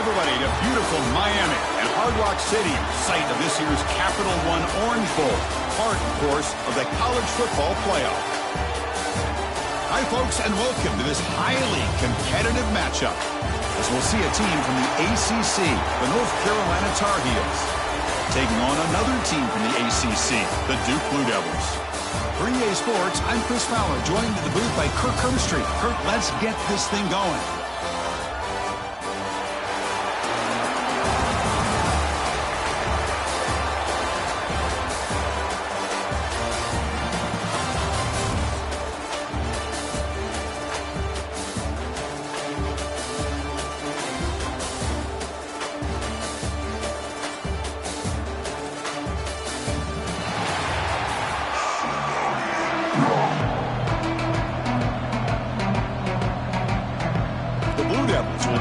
everybody, to beautiful Miami and Hard Rock City, site of this year's Capital One Orange Bowl, part, of course, of the college football playoff. Hi, folks, and welcome to this highly competitive matchup, as we'll see a team from the ACC, the North Carolina Tar Heels, taking on another team from the ACC, the Duke Blue Devils. For EA Sports, I'm Chris Fowler, joined in the booth by Kirk Herbstreit. Kirk, let's get this thing going.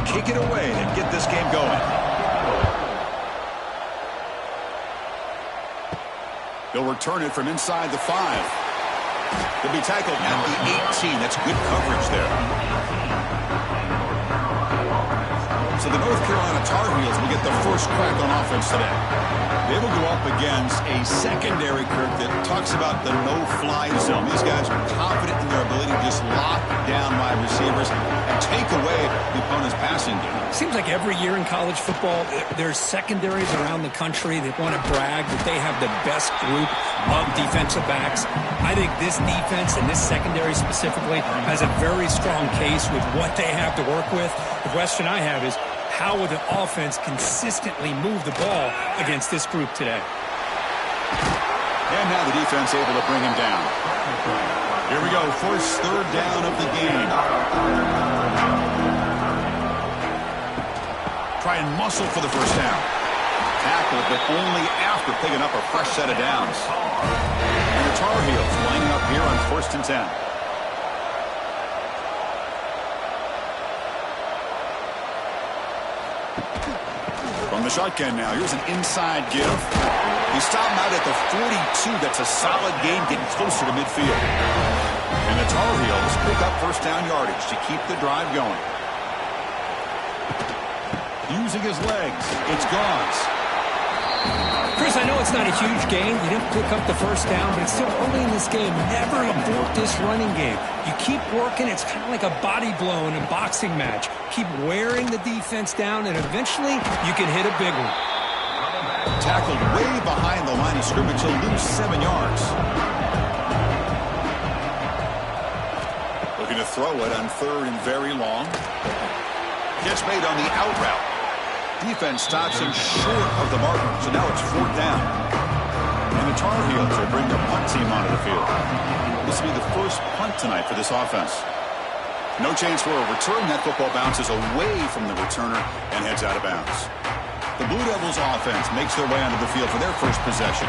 Kick it away and get this game going. They'll return it from inside the 5. They'll be tackled at the 18. That's good coverage there. So the North Carolina Tar Heels will get the first crack on offense today. They will go up against a secondary, Kirk, that talks about the no-fly zone. These guys are confident in their ability to just lock down wide receivers and take away the opponent's passing game. Seems like every year in college football, there's secondaries around the country that want to brag that they have the best group of defensive backs. I think this defense and this secondary specifically has a very strong case with what they have to work with. The question I have is, how will the offense consistently move the ball against this group today? And now the defense able to bring him down. Here we go, first third down of the game. Try and muscle for the first down. Tackle, but only after picking up a fresh set of downs. And the Tar Heels lining up here on 1st and 10. From the shotgun now, here's an inside give. He stopped out at the 42. That's a solid gain, getting closer to midfield. And the Tar Heels pick up first down yardage to keep the drive going. Using his legs, it's Gauze. Chris, I know it's not a huge gain. You didn't pick up the first down, but it's still early in this game. Never abort this running game. You keep working. It's kind of like a body blow in a boxing match. Keep wearing the defense down, and eventually you can hit a big one. Tackled way behind the line of scrimmage. He'll lose 7 yards. Looking to throw it on 3rd and very long. Catch made on the out route. Defense stops him short of the marker, so now it's 4th down. And the Tar Heels will bring their punt team onto the field. This will be the first punt tonight for this offense. No chance for a return. That football bounces away from the returner and heads out of bounds. The Blue Devils offense makes their way onto the field for their first possession.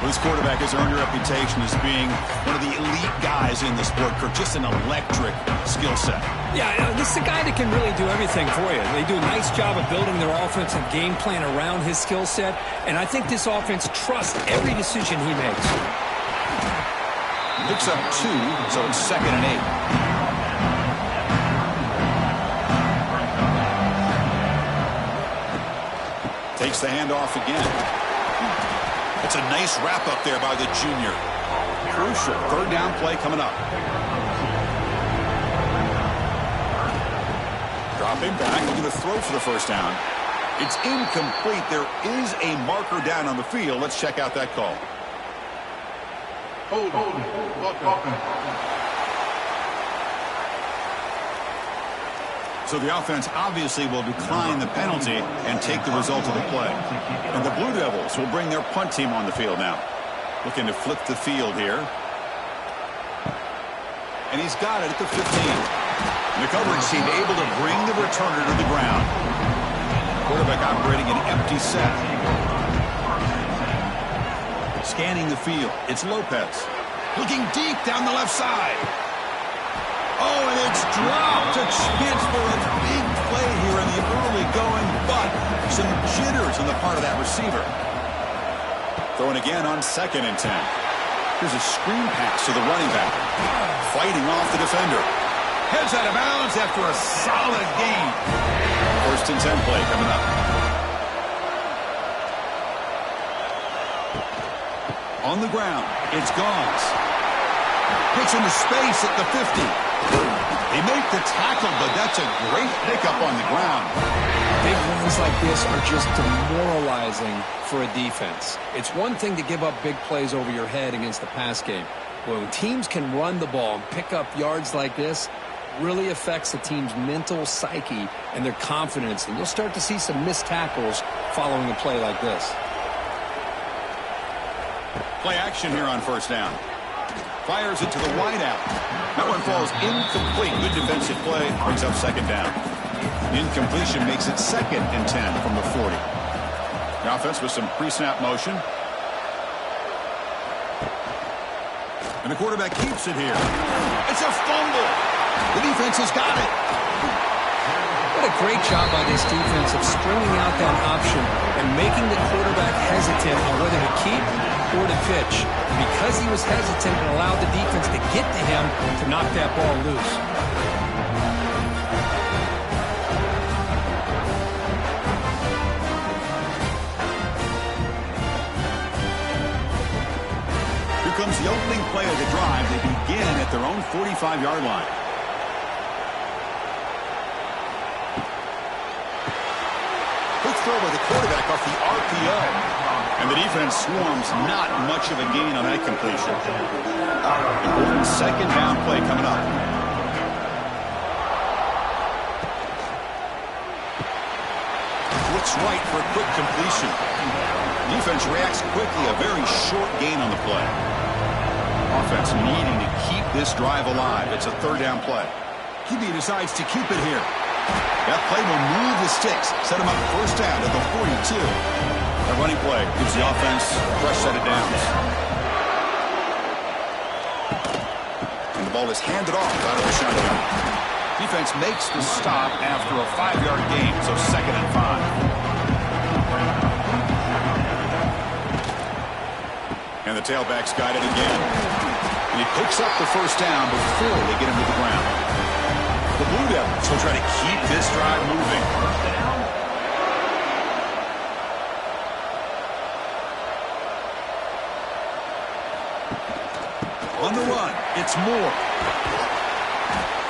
This quarterback has earned a reputation as being one of the elite guys in the sport, Kirk. Just an electric skill set. Yeah, this is a guy that can really do everything for you. They do a nice job of building their offensive game plan around his skill set, and I think this offense trusts every decision he makes. Picks up 2, so it's 2nd and 8. Takes the handoff again. It's a nice wrap up there by the junior. Crucial 3rd down play coming up. Dropping back, looking to throw for the first down. It's incomplete. There is a marker down on the field. Let's check out that call. Hold on. So the offense obviously will decline the penalty and take the result of the play. And the Blue Devils will bring their punt team on the field now. Looking to flip the field here. And he's got it at the 15. And the coverage team able to bring the returner to the ground. Quarterback operating an empty set. Scanning the field. It's Lopez. Looking deep down the left side. Oh, and it's dropped. A chance for a big play here in the early going, but some jitters on the part of that receiver. Throwing again on 2nd and 10. Here's a screen pass to the running back. Fighting off the defender. Heads out of bounds after a solid gain. First and 10 play coming up. On the ground, it's Gauns. Gets into space at the 50. They make the tackle, but that's a great pickup on the ground. Big runs like this are just demoralizing for a defense. It's one thing to give up big plays over your head against the pass game. When teams can run the ball and pick up yards like this, really affects the team's mental psyche and their confidence. And you'll start to see some missed tackles following a play like this. Play action here on first down. Fires it to the wideout. That one falls incomplete. Good defensive play. Brings up second down. Incompletion makes it second and 10 from the 40. The offense with some pre-snap motion. And the quarterback keeps it here. It's a fumble. The defense has got it. What a great job by this defense of stringing out that option and making the quarterback hesitant on whether to keep or to pitch. Because he was hesitant and allowed the defense to get to him to knock that ball loose. Here comes the opening play of the drive. They begin at their own 45-yard line. Quick throw by the quarterback off the RPO. And the defense swarms, not much of a gain on that completion. Important second down play coming up. Looks right for a quick completion. Defense reacts quickly, a very short gain on the play. Offense needing to keep this drive alive. It's a third down play. QB decides to keep it here. That play will move the sticks, set him up first down at the 42. A running play gives the offense a fresh set of downs. And the ball is handed off out of the shotgun. Defense makes the stop after a 5-yard gain, so second and 5. And the tailback's got it again. And he picks up the first down before they get him to the ground. The Blue Devils will try to keep this drive moving. On the run, it's Moore.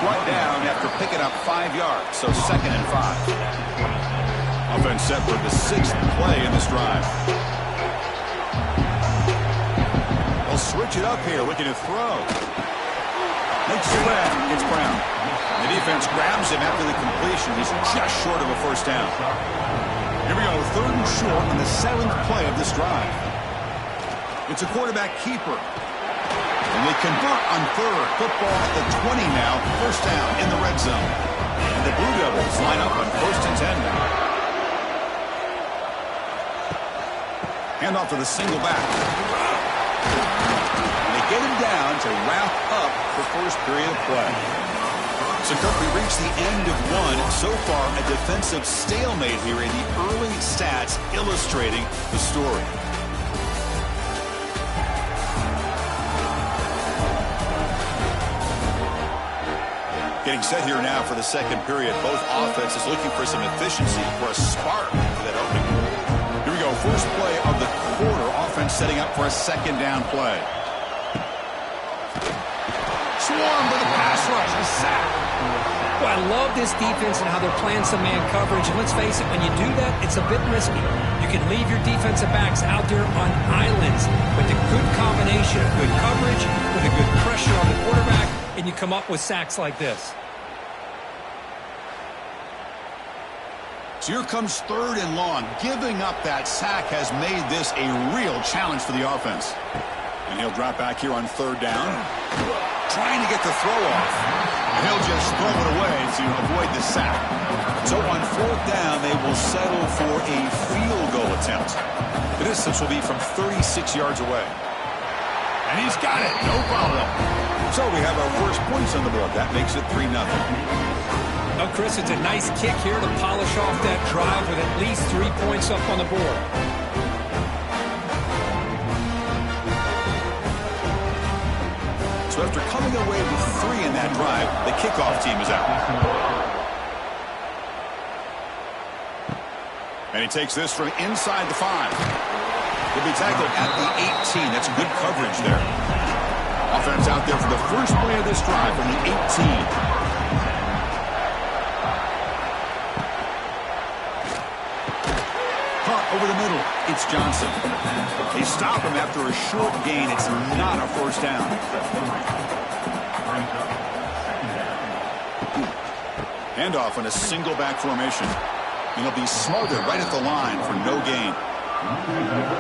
Brought down after picking up 5 yards, so second and 5. Offense set for the 6th play in this drive. They'll switch it up here, looking to throw. Makes the grab. It's Brown. The defense grabs him after the completion. He's just short of a first down. Here we go, third and short on the 7th play of this drive. It's a quarterback keeper. And they convert on third. Football at the 20 now. First down in the red zone. And the Blue Devils line up on first and 10 now. Hand off to the single back. And they get him down to wrap up the first period of play. So, Kirk, we reached the end of one. So far, a defensive stalemate here in the early stats illustrating the story. Getting set here now for the second period. Both offenses looking for some efficiency, for a spark to that opening. Here we go. First play of the quarter. Offense setting up for a second down play. Swarm with a pass rush. A sack. Well, I love this defense and how they're playing some man coverage. And let's face it, when you do that, it's a bit risky. You can leave your defensive backs out there on islands. But the good combination of good coverage with a good pressure on the quarterback, and you come up with sacks like this. So here comes third and long. Giving up that sack has made this a real challenge for the offense. And he'll drop back here on third down. Trying to get the throw off. And he'll just throw it away to avoid the sack. So on fourth down, they will settle for a field goal attempt. The distance will be from 36 yards away. And he's got it. No problem. So we have our first points on the board. That makes it 3-0. Oh, Chris, it's a nice kick here to polish off that drive with at least 3 points up on the board. So after coming away with 3 in that drive, the kickoff team is out. And he takes this from inside the 5. He'll be tackled at the 18. That's good coverage there. Offense out there for the first play of this drive from the 18. Over the middle, it's Johnson. They stop him after a short gain. It's not a first down. Handoff in a single back formation. And he'll be smothered right at the line for no gain.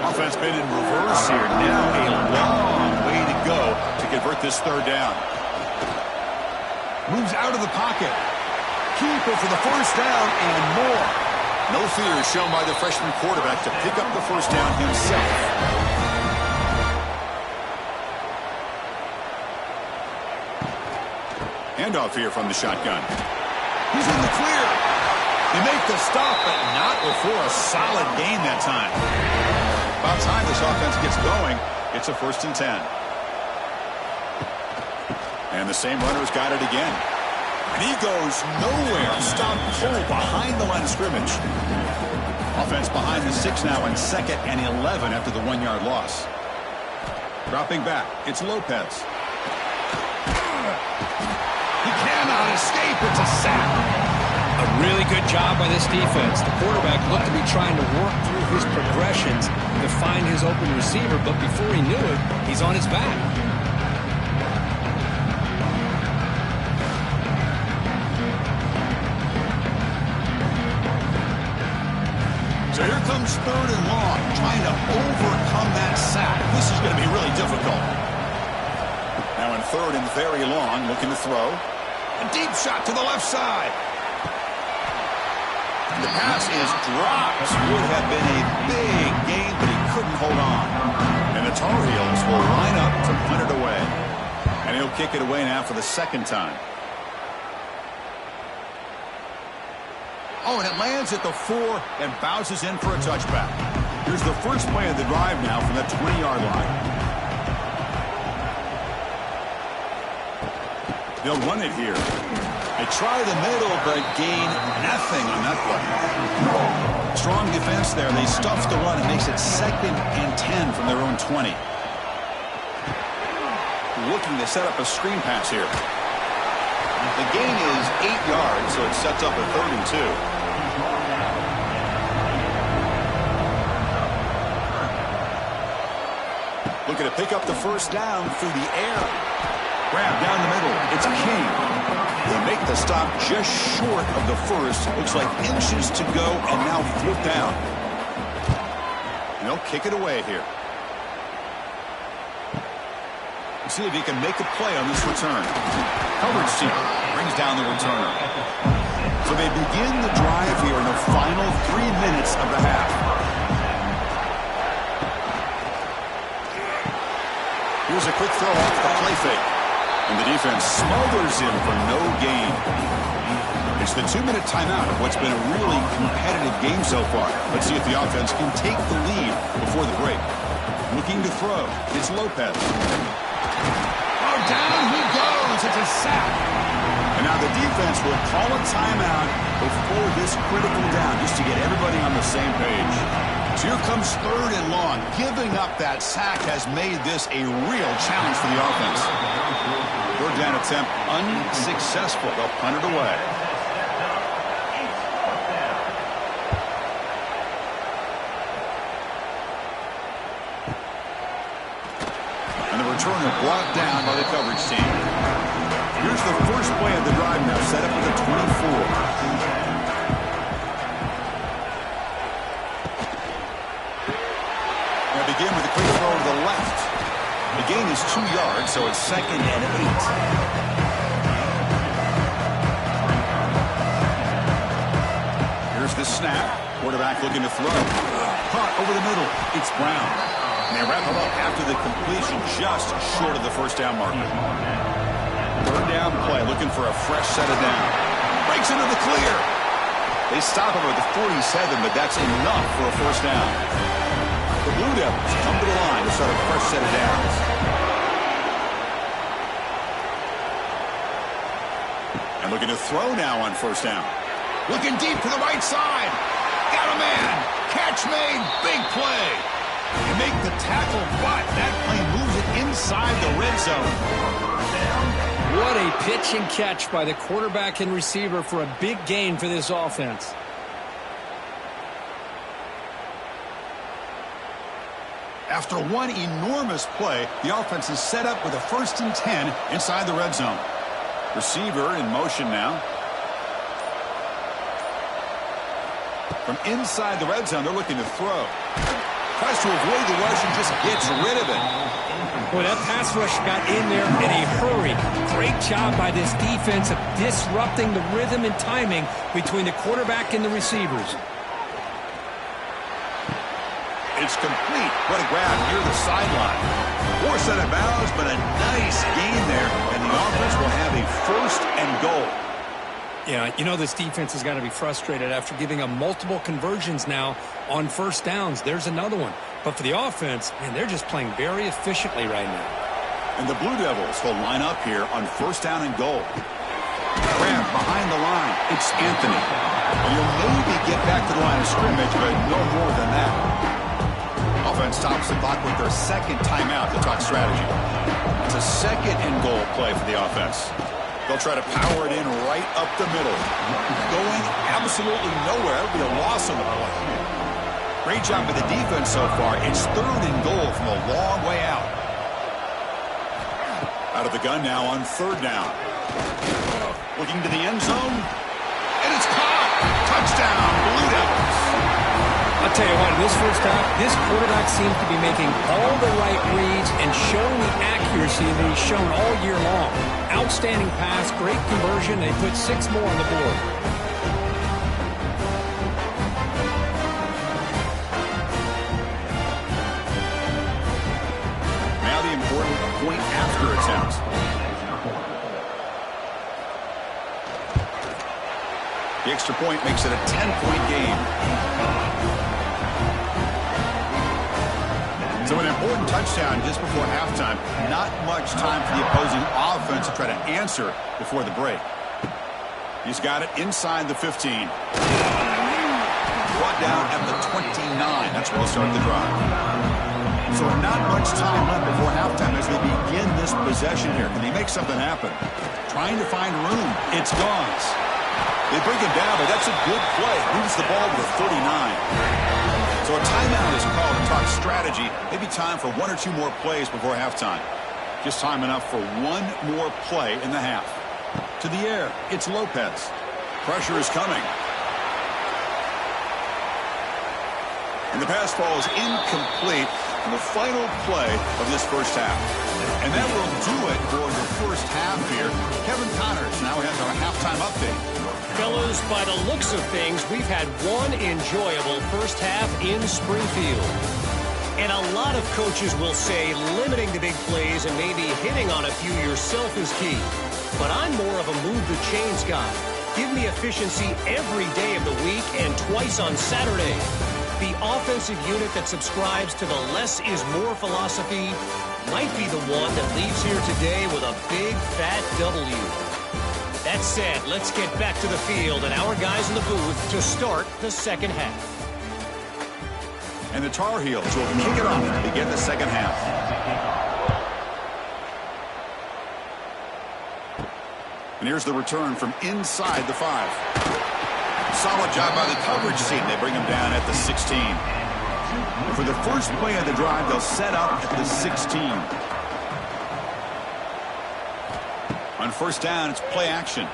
Offense made in reverse here. Now a long way to go to convert this third down. Moves out of the pocket. Keeper for the first down and more. No fear shown by the freshman quarterback to pick up the first down himself. Handoff here from the shotgun. He's in the clear. They make the stop, but not before a solid gain that time. About time this offense gets going. It's a 1st and 10. And the same runner's got it again. And he goes nowhere. Stop cold behind the line of scrimmage. Offense behind the 6 now in 2nd and 11 after the 1-yard loss. Dropping back, it's Lopez. He cannot escape. It's a sack. A really good job by this defense. The quarterback looked to be trying to work through his progressions to find his open receiver, but before he knew it, he's on his back. So here comes 3rd and long, trying to overcome that sack. This is going to be really difficult. Now in 3rd and very long, looking to throw. A deep shot to the left side. And the pass is dropped. Would have been a big gain, but he couldn't hold on. And the Tar Heels will line up to punt it away. And he'll kick it away now for the 2nd time. Oh, and it lands at the 4 and bounces in for a touchback. Here's the first play of the drive now from that 20-yard line. They'll run it here. They try the middle, but gain nothing on that play. Strong defense there. They stuff the run. It makes it 2nd and 10 from their own 20. Looking to set up a screen pass here. The gain is 8 yards, so it sets up a 3rd and 2. Looking to pick up the first down through the air. Grab down the middle. It's King. They make the stop just short of the first. Looks like inches to go, and now 4th down. And they'll kick it away here. See if he can make a play on this return. Coverage team brings down the returner. So they begin the drive here in the final 3 minutes of the half. Here's a quick throw off the play fake. And the defense smothers him for no gain. It's the 2-minute timeout of what's been a really competitive game so far. Let's see if the offense can take the lead before the break. Looking to throw. It's Lopez. Oh, down he goes. It's a sack. And now the defense will call a timeout before this critical down just to get everybody on the same page. So here comes 3rd and long. Giving up that sack has made this a real challenge for the offense. 3rd down attempt unsuccessful. They'll punt it away. And the returner brought down by the coverage team. Here's the first play of the drive now, set up at the 24. Begin with a quick throw to the left. The gain is 2 yards, so it's 2nd and 8. Here's the snap. Quarterback looking to throw. Caught over the middle. It's Brown. And they wrap him up after the completion just short of the first down marker. 3rd down play, looking for a fresh set of down. Breaks into the clear. They stop him at the 47, but that's enough for a first down. The Blue Devils come to the line to start a fresh set of downs. And looking to throw now on first down. Looking deep to the right side. Got a man. Catch made. Big play. You make the tackle, but that play moves it inside the red zone. What a pitch and catch by the quarterback and receiver for a big gain for this offense. After one enormous play, the offense is set up with a 1st and 10 inside the red zone. Receiver in motion now. From inside the red zone, they're looking to throw. Tries to avoid the rush and just gets rid of it. Boy, that pass rush got in there in a hurry. Great job by this defense of disrupting the rhythm and timing between the quarterback and the receivers. It's complete. What a grab near the sideline. Force out of bounds, but a nice gain there, and the offense will have a 1st and goal. Yeah, you know this defense has got to be frustrated after giving up multiple conversions now on first downs. There's another one. But for the offense, man, they're just playing very efficiently right now. And the Blue Devils will line up here on 1st down and goal. Grab behind the line. It's Anthony. And you'll maybe get back to the line of scrimmage, but no more than that. Offense stops the clock with their 2nd timeout to talk strategy. It's a 2nd and goal play for the offense. They'll try to power it in right up the middle. Going absolutely nowhere. It'll be a loss on the play. Great job by the defense so far. It's 3rd and goal from a long way out. Out of the gun now on 3rd down. Looking to the end zone. And it's caught. Touchdown, Blue Devils. I'll tell you what, in this first half, this quarterback seems to be making all the right reads and showing the accuracy that he's shown all year long. Outstanding pass, great conversion. They put 6 more on the board. Now the important point after attempt. The extra point makes it a 10-point game. So an important touchdown just before halftime. Not much time for the opposing offense to try to answer before the break. He's got it inside the 15. Brought down at the 29. That's where they'll start the drive. So not much time left before halftime as they begin this possession here. Can they make something happen? Trying to find room. It's Gauze. They bring him down, but that's a good play. Moves the ball to the 39. So a timeout is called to talk strategy. Maybe time for 1 or 2 more plays before halftime. Just time enough for 1 more play in the half. To the air, it's Lopez. Pressure is coming. And the pass ball is incomplete in the final play of this first half. And that will do it for the first half here. Kevin Connors now has our halftime update. Fellas, by the looks of things, we've had one enjoyable first half in Springfield. And a lot of coaches will say limiting the big plays and maybe hitting on a few yourself is key. But I'm more of a move the chains guy. Give me efficiency every day of the week and twice on Saturday. The offensive unit that subscribes to the less is more philosophy might be the one that leaves here today with a big fat W. That said, let's get back to the field and our guys in the booth to start the second half. And the Tar Heels will kick it off to begin the second half. And here's the return from inside the 5. Solid job by the coverage team. They bring him down at the 16. And for the first play of the drive, they'll set up at the 16. On first down, it's play action.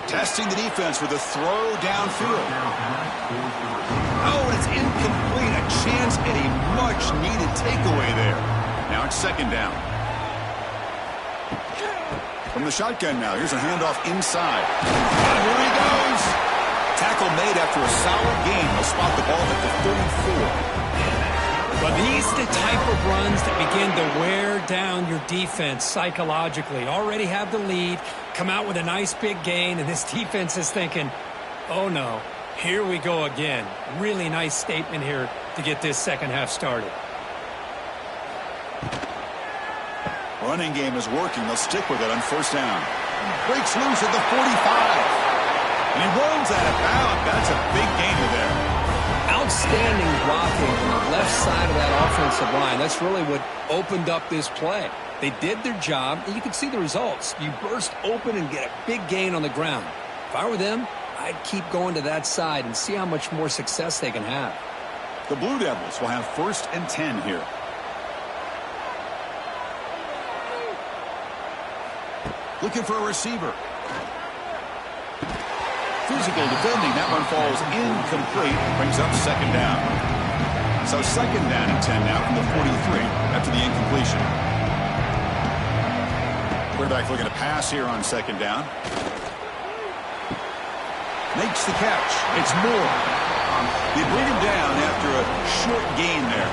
Testing the defense with a throw downfield. Oh, and it's incomplete. A chance at a much-needed takeaway there. Now it's second down. From the shotgun now, here's a handoff inside. And here he goes. Tackle made after a solid gain. They'll spot the ball at the 34. But these are the type of runs that begin to wear down your defense psychologically. Already have the lead, come out with a nice big gain, and this defense is thinking, oh no, here we go again. Really nice statement here to get this second half started. Running game is working. They'll stick with it on first down. Breaks loose at the 45. And he rolls out of bounds. That's a big gainer there. Outstanding blocking on the left side of that offensive line. That's really what opened up this play. They did their job, and you can see the results. You burst open and get a big gain on the ground. If I were them, I'd keep going to that side and see how much more success they can have. The Blue Devils will have 1st and 10 here. Looking for a receiver. Physical defending. That one falls incomplete. Brings up 2nd down. So 2nd down and 10 now from the 43 after the incompletion. Quarterback looking to pass here on 2nd down. Makes the catch. It's Moore. They bring him down after a short gain there.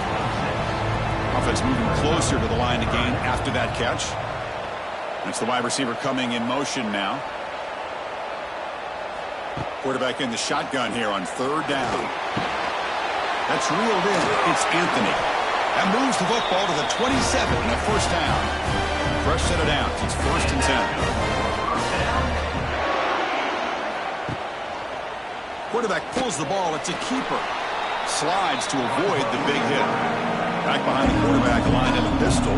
Offense moving closer to the line to gain after that catch. That's the wide receiver coming in motion now. Quarterback in the shotgun here on 3rd down. That's reeled in. It's Anthony. That moves the football to the 27 and a 1st down. Fresh set of downs. It's 1st and 10. Quarterback pulls the ball. It's a keeper. Slides to avoid the big hit. Back behind the quarterback, lined in a pistol.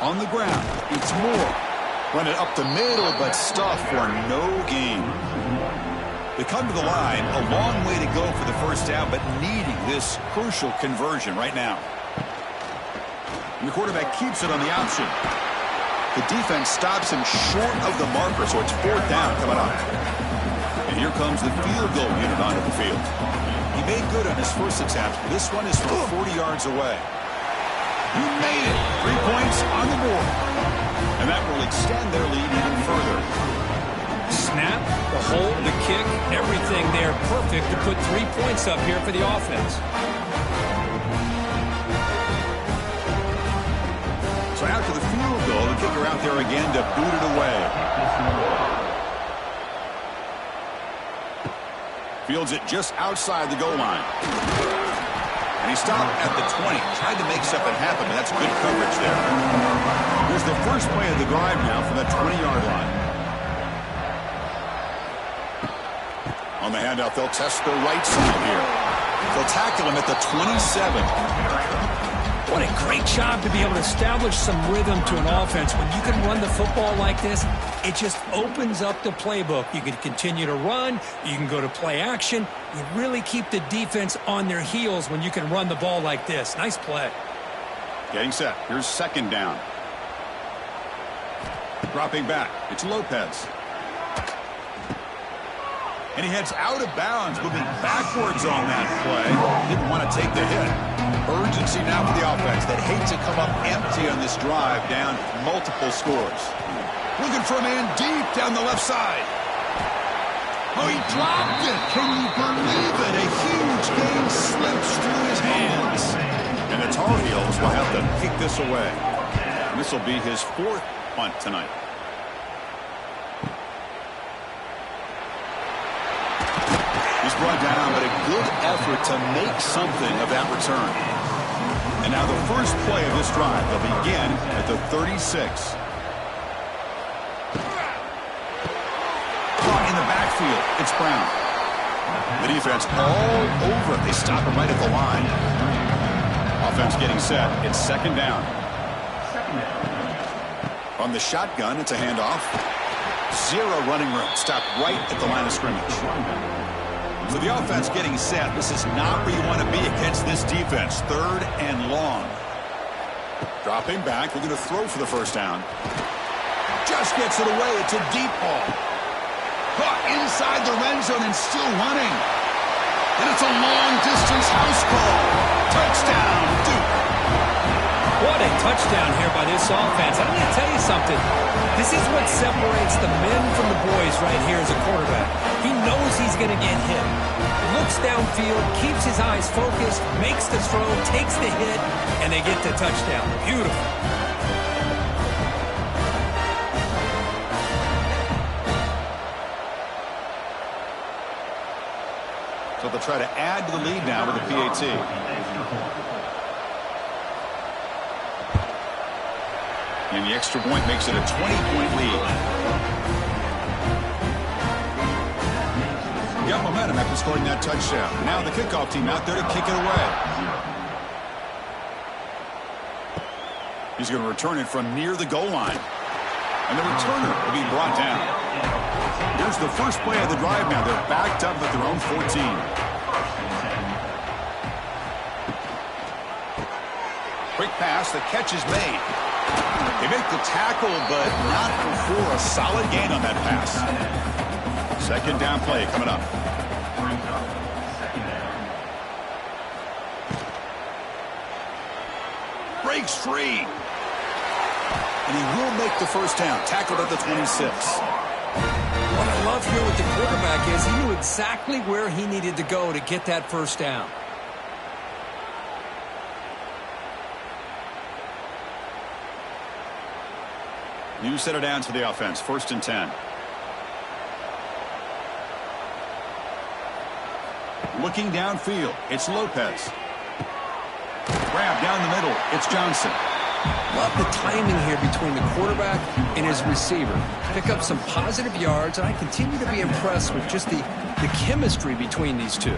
On the ground, it's Moore. Run it up the middle, but stuffed for no gain. They come to the line, a long way to go for the 1st down, but needing this crucial conversion right now. And the quarterback keeps it on the option. The defense stops him short of the marker, so it's 4th down coming up. And here comes the field goal unit onto the field. He made good on his first attempt. This one is from 40 yards away. He made it. 3 points on the board. And that will extend their lead even further. Snap, the hold, the kick, everything there perfect to put 3 points up here for the offense. So after the field goal, the kicker out there again to boot it away. Fields it just outside the goal line. And he stopped at the 20. Tried to make something happen, but that's good coverage there. Here's the first play of the drive now from that 20-yard line. On the handout, they'll test the right side here. They'll tackle him at the 27. What a great job to be able to establish some rhythm to an offense. When you can run the football like this, it just opens up the playbook. You can continue to run. You can go to play action. You really keep the defense on their heels when you can run the ball like this. Nice play. Getting set. Here's 2nd down. Dropping back. It's Lopez. And he heads out of bounds, moving backwards on that play. Didn't want to take the hit. Urgency now for the offense that hate to come up empty on this drive, down multiple scores. Looking for a man deep down the left side. Oh, he dropped it. Can you believe it? A huge game slips through his hands. And the Tar Heels will have to kick this away. And this will be his 4th punt tonight. He's brought down, but a good effort to make something of that return. And now the first play of this drive will begin at the 36. Caught in the backfield. It's Brown. The defense all over it. They stop him right at the line. Offense getting set. It's 2nd down. On the shotgun, it's a handoff. 0 running room. Stopped right at the line of scrimmage. So the offense getting set. This is not where you want to be against this defense. 3rd and long. Dropping back. We're going to throw for the 1st down. Just gets it away. It's a deep ball. Caught inside the red zone and still running. And it's a long-distance house call. Touchdown, Duke. What a touchdown here by this offense. I'm going to tell you something. This is what separates the men from the boys right here as a quarterback. He knows he's going to get hit. Looks downfield, keeps his eyes focused, makes the throw, takes the hit, and they get the touchdown. Beautiful. So they'll try to add to the lead now with the PAT. And the extra point makes it a 20-point lead. Got momentum after scoring that touchdown. Now the kickoff team out there to kick it away. He's going to return it from near the goal line. And the returner will be brought down. Here's the first play of the drive now. They're backed up at their own 14. Quick pass. The catch is made. They make the tackle, but not before a solid gain on that pass. Second down play coming up. Breaks free. And he will make the first down. Tackled at the 26. What I love here with the quarterback is he knew exactly where he needed to go to get that first down. New set of downs for the offense. 1st and 10. Looking downfield, it's Lopez. Grab down the middle, it's Johnson. Love the timing here between the quarterback and his receiver. Pick up some positive yards, and I continue to be impressed with just the chemistry between these two.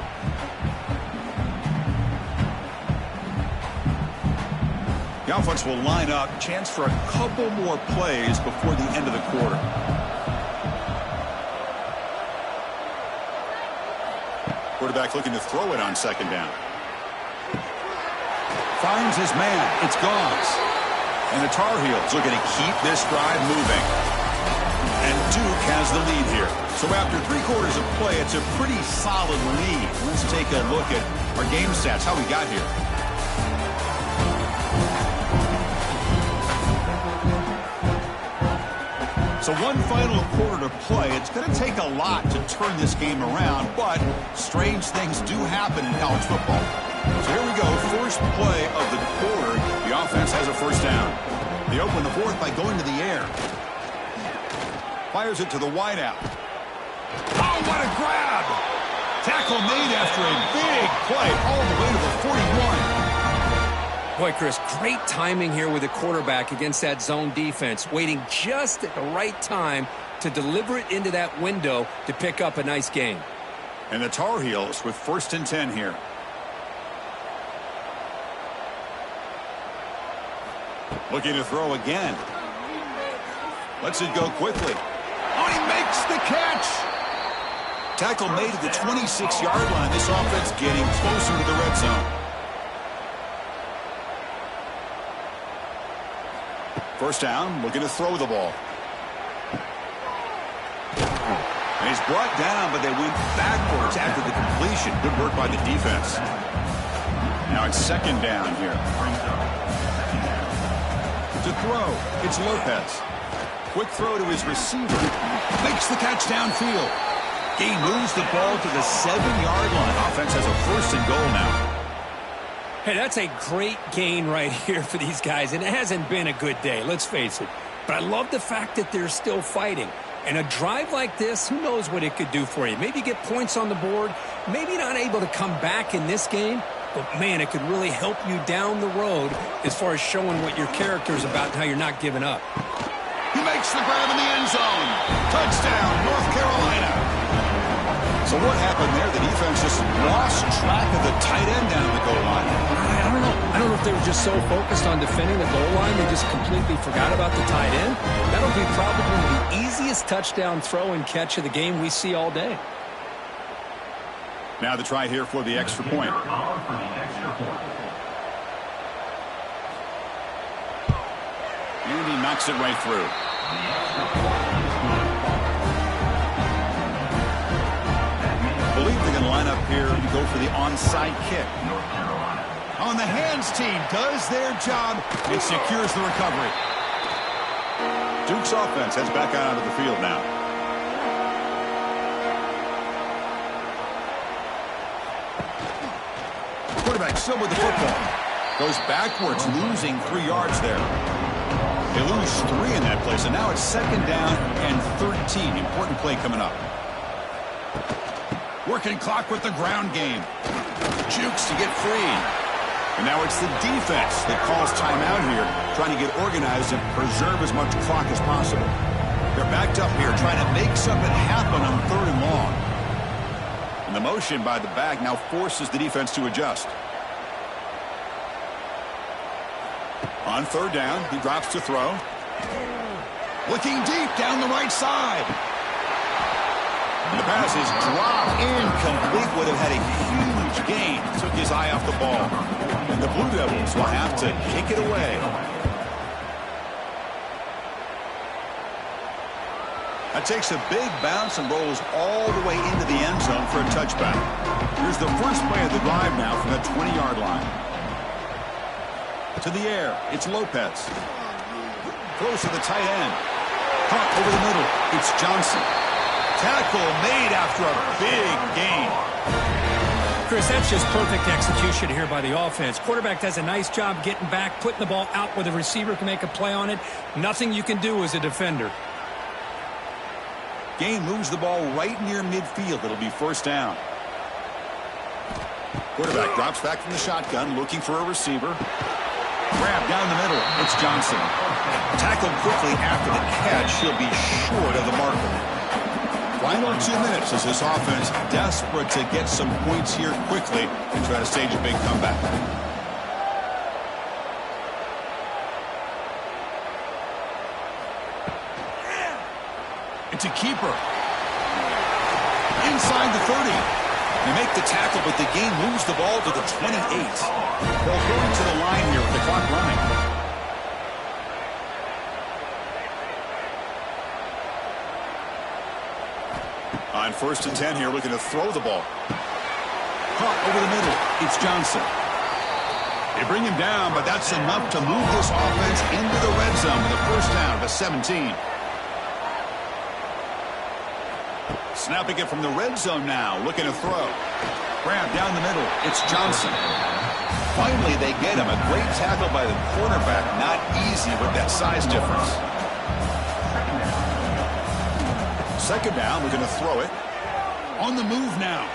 The offense will line up. Chance for a couple more plays before the end of the quarter. Quarterback looking to throw it on second down. Finds his man. It's Goss. And the Tar Heels looking to keep this drive moving. And Duke has the lead here. So after 3 quarters of play, it's a pretty solid lead. Let's take a look at our game stats, how we got here. So one final quarter to play. It's going to take a lot to turn this game around, but strange things do happen in college football. So here we go, first play of the quarter. The offense has a first down. They open the 4th by going to the air. Fires it to the wideout. Oh, what a grab! Tackle made after a big play all the way to the 41. Boy, Chris, great timing here with the quarterback against that zone defense, waiting just at the right time to deliver it into that window to pick up a nice gain. And the Tar Heels with 1st and 10 here. Looking to throw again. Lets it go quickly. Oh, he makes the catch! Tackle made at the 26-yard line. This offense getting closer to the red zone. First down, looking to throw the ball. And he's brought down, but they went backwards after the completion. Good work by the defense. Now it's second down here. To throw, it's Lopez. Quick throw to his receiver. Makes the catch downfield. He moves the ball to the 7-yard line. Offense has a 1st and goal now. Hey, that's a great gain right here for these guys, and it hasn't been a good day, let's face it. But I love the fact that they're still fighting. And a drive like this, who knows what it could do for you. Maybe get points on the board, maybe not able to come back in this game, but man, it could really help you down the road as far as showing what your character is about and how you're not giving up. He makes the grab in the end zone. Touchdown, North Carolina. So what happened there? The defense just lost track of the tight end down the goal line. I don't know. I don't know if they were just so focused on defending the goal line they just completely forgot about the tight end. That'll be probably the easiest touchdown throw and catch of the game we see all day. Now the try here for the extra point. And he knocks it right through. Believe they're going to line up here and go for the onside kick. On the hands team does their job. It secures the recovery. Duke's offense heads back out onto the field now. Quarterback still with the football. Goes backwards, losing 3 yards there. They lose 3 in that play, so now it's second down and 13. Important play coming up. Working clock with the ground game. Jukes to get free. And now it's the defense that calls timeout here, trying to get organized and preserve as much clock as possible. They're backed up here, trying to make something happen on 3rd and long. And the motion by the back now forces the defense to adjust. On 3rd down, he drops to throw. Looking deep down the right side. And the pass is dropped. Incomplete. Would have had a huge gain. Took his eye off the ball. And the Blue Devils will have to kick it away. That takes a big bounce and rolls all the way into the end zone for a touchback. Here's the first play of the drive now from that 20-yard line. To the air, it's Lopez. Close to the tight end. Caught over the middle, it's Johnson. Tackle made after a big gain. Chris, that's just perfect execution here by the offense. Quarterback does a nice job getting back, putting the ball out where the receiver can make a play on it. Nothing you can do as a defender. Gain moves the ball right near midfield. It'll be 1st down. Quarterback drops back from the shotgun, looking for a receiver. Grab down the middle. It's Johnson. Tackled quickly after the catch. He'll be short of the marker. Final 2 minutes as this offense desperate to get some points here quickly and try to stage a big comeback. It's a keeper. Inside the 30. They make the tackle, but the gain moves the ball to the 28. They'll go into the line here with the clock running. On 1st and 10 here, looking to throw the ball. Caught over the middle. It's Johnson. They bring him down, but that's enough to move this offense into the red zone with a 1st down to 17. Snapping it from the red zone now, looking to throw. Grab down the middle, it's Johnson. Finally, they get him. A great tackle by the quarterback. Not easy with that size difference. 2nd down, looking to throw it. On the move now.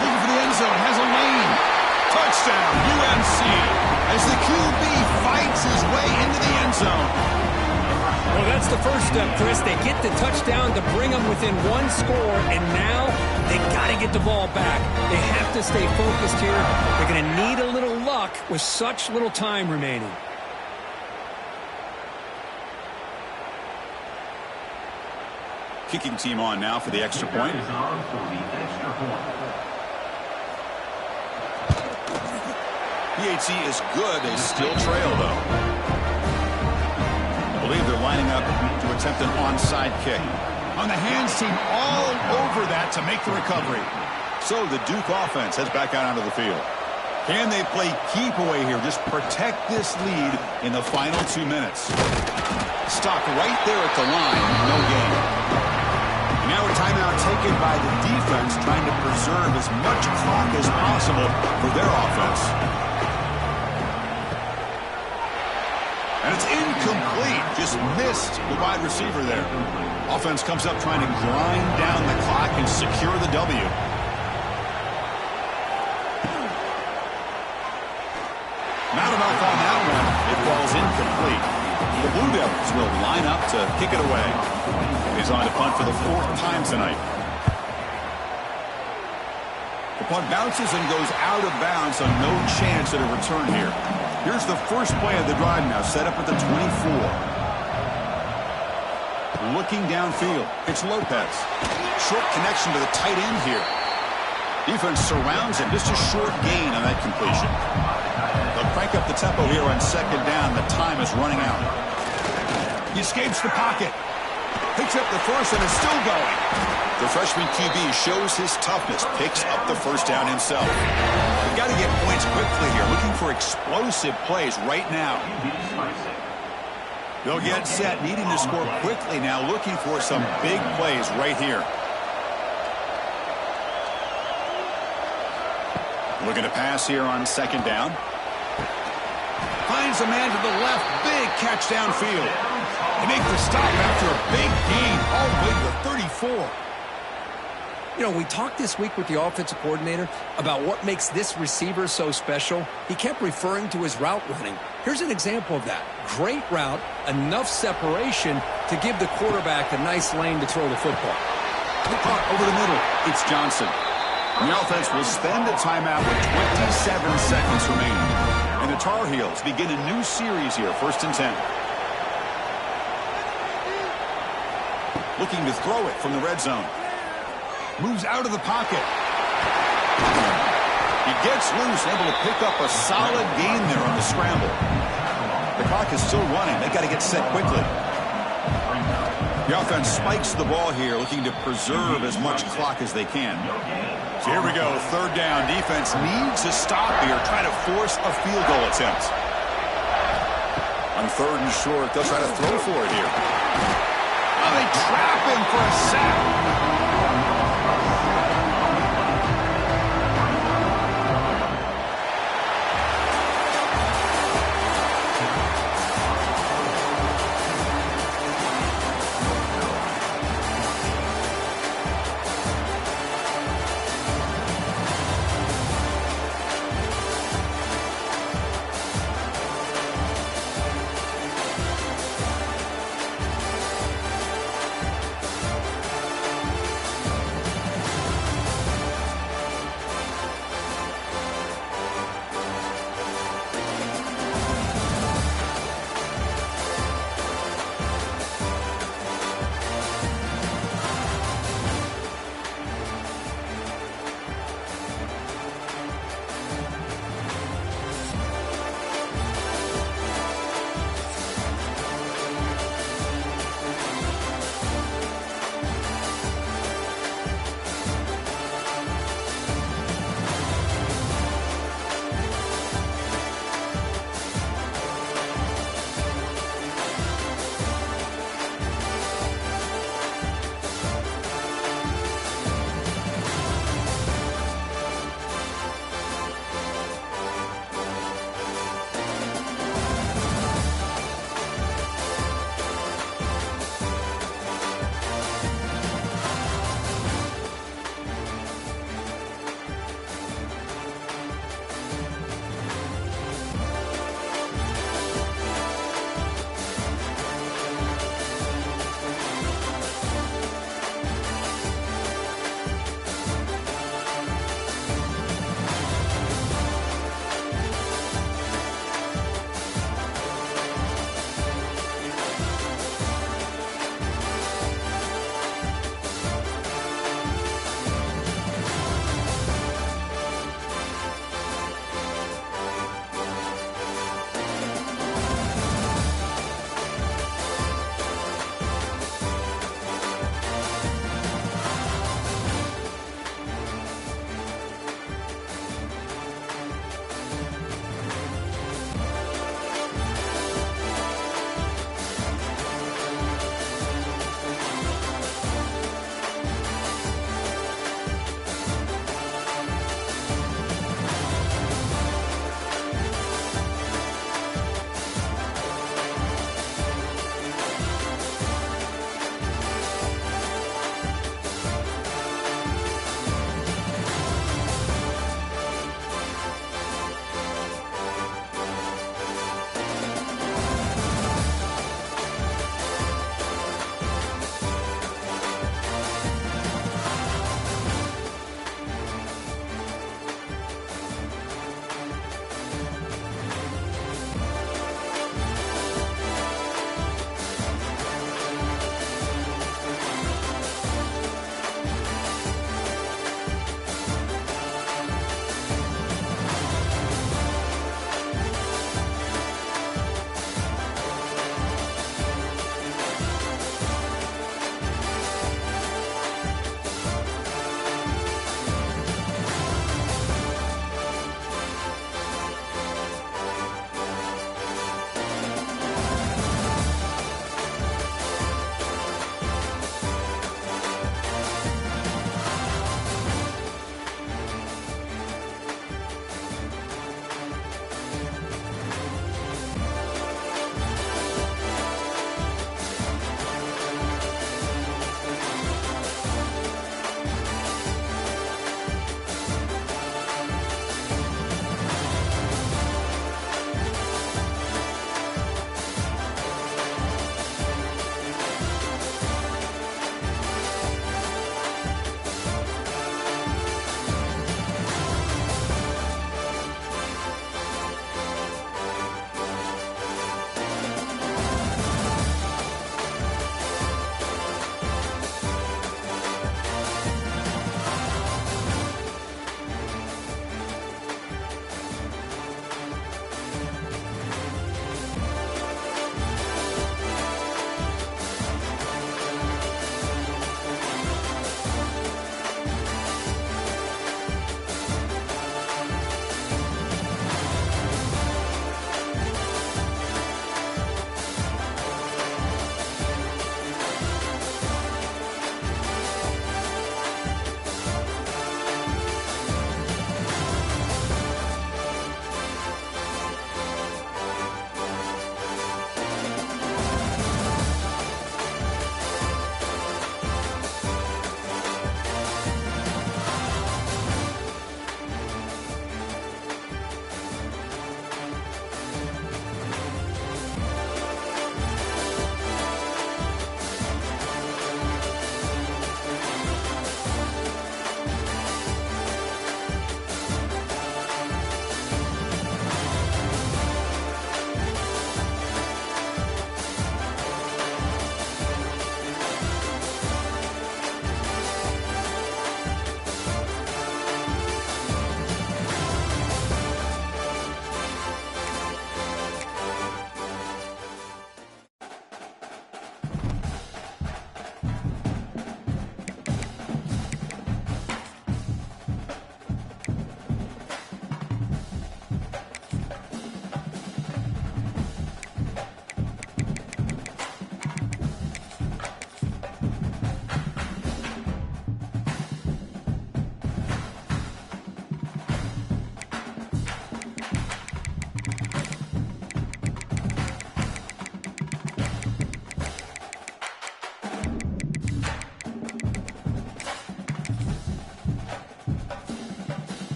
Looking for the end zone, has a lane. Touchdown, UNC, as the QB fights his way into the end zone. Well, that's the first step, Chris. They get the touchdown to bring them within 1 score, and now they got to get the ball back. They have to stay focused here. They're going to need a little luck with such little time remaining. Kicking team on now for the extra point. PAT is good. They still trail, though. I believe they're lining up to attempt an onside kick. On the hands team, all over that to make the recovery. So the Duke offense heads back out onto the field. Can they play keep away here? Just protect this lead in the final 2 minutes. Stopped right there at the line. No gain. And now a timeout taken by the defense, trying to preserve as much clock as possible for their offense. And it's incomplete. Just missed the wide receiver there. Offense comes up trying to grind down the clock and secure the W. Matamoff on that one. It falls incomplete. The Blue Devils will line up to kick it away. He's on to punt for the 4th time tonight. The punt bounces and goes out of bounds, so no chance at a return here. Here's the first play of the drive now, set up at the 24. Looking downfield, it's Lopez. Short connection to the tight end here. Defense surrounds him, just a short gain on that completion. They'll crank up the tempo here on 2nd down. The time is running out. He escapes the pocket. Picks up the first and is still going. The freshman QB shows his toughness, picks up the 1st down himself. We've got to get points quickly here, looking for explosive plays right now. They'll get set, needing to score quickly now, looking for some big plays right here. Looking to pass here on 2nd down. Finds a man to the left, big catch downfield. They make the stop after a big gain all the way to the 34. You know, we talked this week with the offensive coordinator about what makes this receiver so special. He kept referring to his route running. Here's an example of that. Great route, enough separation to give the quarterback a nice lane to throw the football. Caught over the middle. It's Johnson. The offense will spend a timeout with 27 seconds remaining. And the Tar Heels begin a new series here, 1st and 10. Looking to throw it from the red zone. Moves out of the pocket. He gets loose, able to pick up a solid gain there on the scramble. The clock is still running. They've got to get set quickly. The offense spikes the ball here, looking to preserve as much clock as they can. So here we go, 3rd down. Defense needs a stop here, trying to force a field goal attempt. On 3rd and short, they'll try to throw for it here. Oh, they trap him for a sack.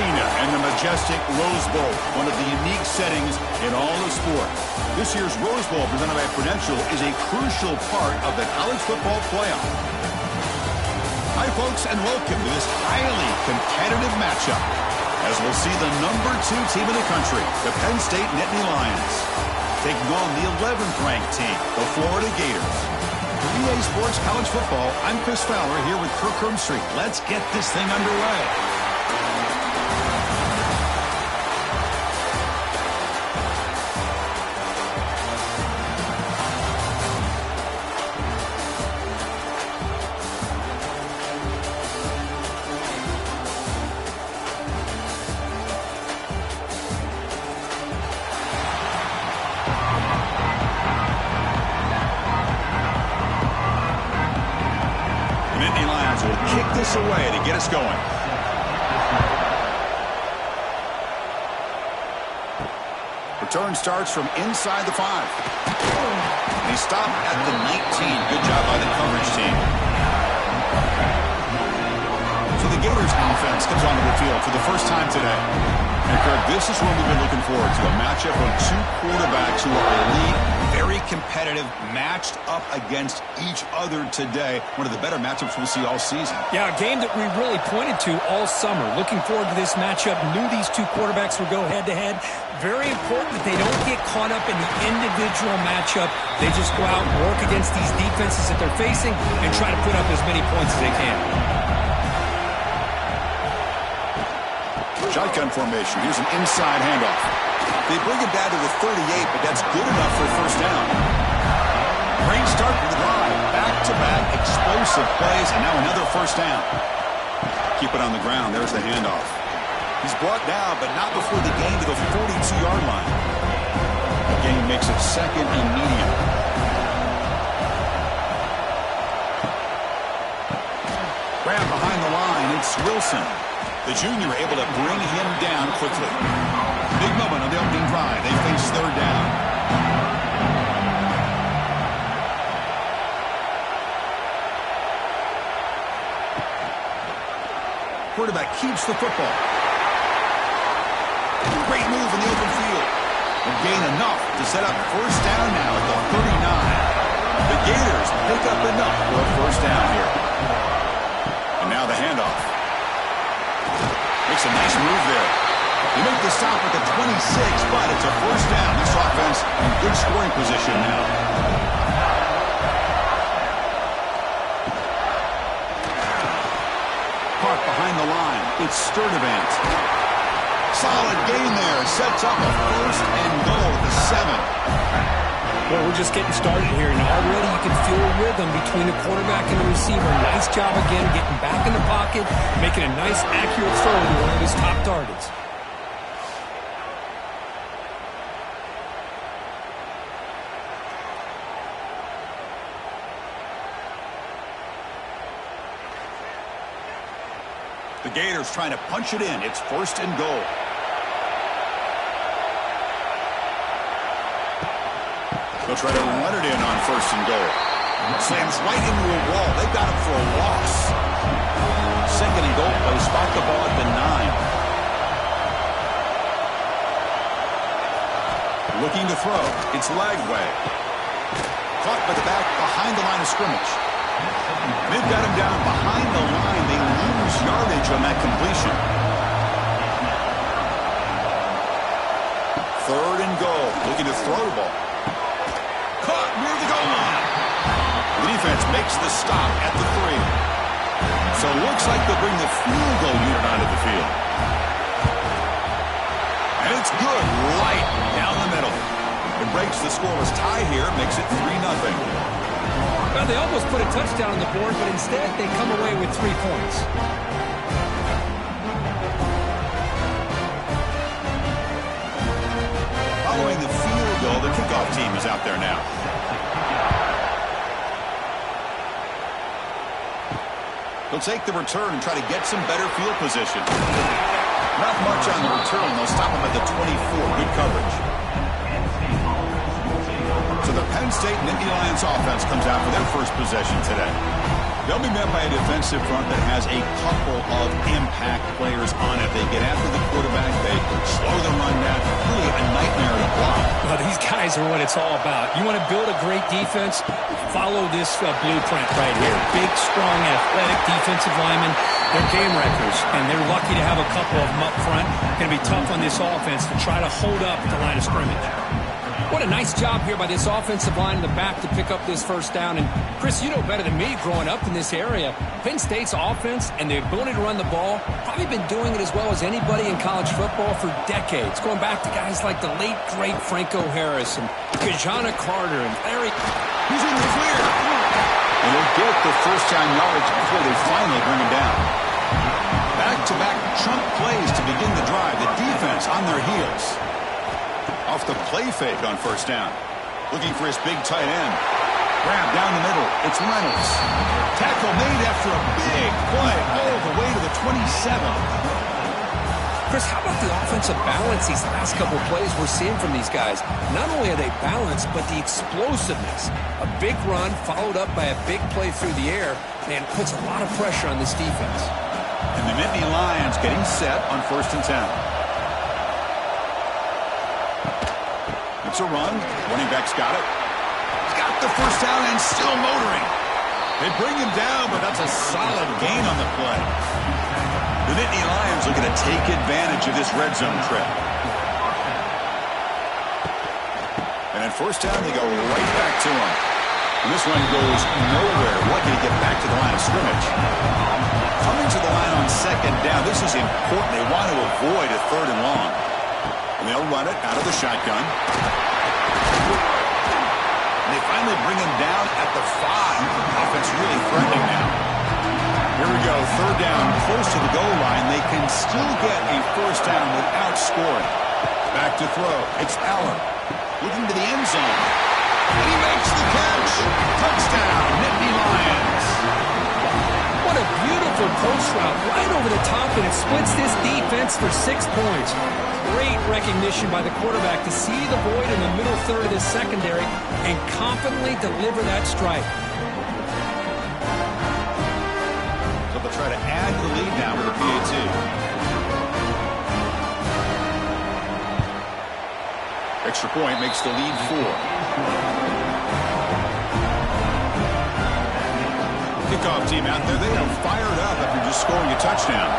Arena and the majestic Rose Bowl, one of the unique settings in all of sport. This year's Rose Bowl, presented by Prudential, is a crucial part of the college football playoff. Hi, folks, and welcome to this highly competitive matchup, as we'll see the number 2 team in the country, the Penn State Nittany Lions, taking on the 11th ranked team, the Florida Gators. For EA Sports College Football, I'm Chris Fowler here with Kirk Herbstreit. Let's get this thing underway. Away to get us going. Return starts from inside the 5. And he stopped at the 19. Good job by the coverage team. So the Gators offense comes onto the field for the first time today. And Kirk, this is what we've been looking forward to, a matchup of 2 quarterbacks who are elite, very competitive, matched up against each other today. One of the better matchups we'll see all season. Yeah, a game that we really pointed to all summer. Looking forward to this matchup. Knew these 2 quarterbacks would go head-to-head. Very important that they don't get caught up in the individual matchup. They just go out and work against these defenses that they're facing and try to put up as many points as they can. Shotgun formation. Here's an inside handoff. They bring it down to the 38, but that's good enough for a first down. Great start to the drive. Back-to-back explosive plays, and now another first down. Keep it on the ground. There's the handoff. He's brought down, but not before the gain to the 42-yard line. The gain makes it 2nd and medium. Grab behind the line. It's Wilson. The junior able to bring him down quickly. Big moment on the opening drive. They face 3rd down. Quarterback keeps the football. Great move in the open field. And gain enough to set up first down now at the 39. The Gators pick up enough for a first down here. And now the handoff. Makes a nice move there. They make the stop at the 26, but it's a first down. This offense in good scoring position now. Park behind the line. It's Sturdivant. Solid gain there. Sets up a first and goal at the 7. Well, we're just getting started here, and already you can feel a rhythm between the quarterback and the receiver. Nice job again getting back in the pocket, making a nice, accurate throw to one of his top targets. The Gators trying to punch it in. It's 1st and goal. They'll try to run it in on 1st and goal. Slams right into a wall. They got him for a loss. 2nd and goal. They spot the ball at the 9. Looking to throw. It's Lagway. Caught by the back behind the line of scrimmage. They've got him down behind the line. They lose yardage on that completion. 3rd and goal. Looking to throw the ball. Caught near the goal line. The defense makes the stop at the 3. So it looks like they'll bring the field goal unit onto the field. And it's good, right down the middle. It breaks the scoreless tie here, makes it 3-0. Well, they almost put a touchdown on the board, but instead they come away with 3 points. Following the field goal, the kickoff team is out there now. They'll take the return and try to get some better field position. Not much on the return. They'll stop him at the 24. Good coverage. So the Penn State Nittany Lions offense comes out for their first possession today. They'll be met by a defensive front that has a couple of impact players on it. They get after the quarterback. They slow the run down. Really a nightmare to block. Well, these guys are what it's all about. You want to build a great defense? Follow this blueprint right here. Big, strong, athletic defensive linemen. They're game wreckers, and they're lucky to have a couple of them up front. Going to be tough on this offense to try to hold up the line of scrimmage. What a nice job here by this offensive line in the back to pick up this first down. And, Chris, you know better than me growing up in this area, Penn State's offense and the ability to run the ball, probably been doing it as well as anybody in college football for decades, going back to guys like the late, great Franco Harris and Kajana Carter and Larry. He's in the clear. And they'll get the first down yards before they finally bring him down. Back-to-back chunk plays to begin the drive. The defense on their heels. Off the play fake on first down. Looking for his big tight end. Grab down the middle. It's Reynolds. Tackle made after a big play all the way to the 27. Chris, how about the offensive balance these last couple of plays we're seeing from these guys? Not only are they balanced, but the explosiveness. A big run followed up by a big play through the air, and puts a lot of pressure on this defense. And the Nittany Lions getting set on 1st and 10. It's a run. Running back's got it. He's got the first down and still motoring. They bring him down, but that's a solid gain on the play. The Nittany Lions looking to take advantage of this red zone trip. And at first down, they go right back to him. And this one goes nowhere. Lucky to get back to the line of scrimmage. Coming to the line on 2nd down. This is important. They want to avoid a 3rd and long. And they'll run it out of the shotgun. And they finally bring him down at the 5. Offense really threatening now. Here we go. 3rd down, close to the goal line. They can still get a first down without scoring. Back to throw. It's Allen. Looking to the end zone. And he makes the catch. Touchdown, Nittany Lions. What a beautiful post route right over the top, and it splits this defense for 6 points. Great recognition by the quarterback to see the void in the middle third of this secondary and confidently deliver that strike. So they'll try to add to the lead now with a PAT. Extra point makes the lead 4. Kickoff team out there. They are fired up after just scoring a touchdown.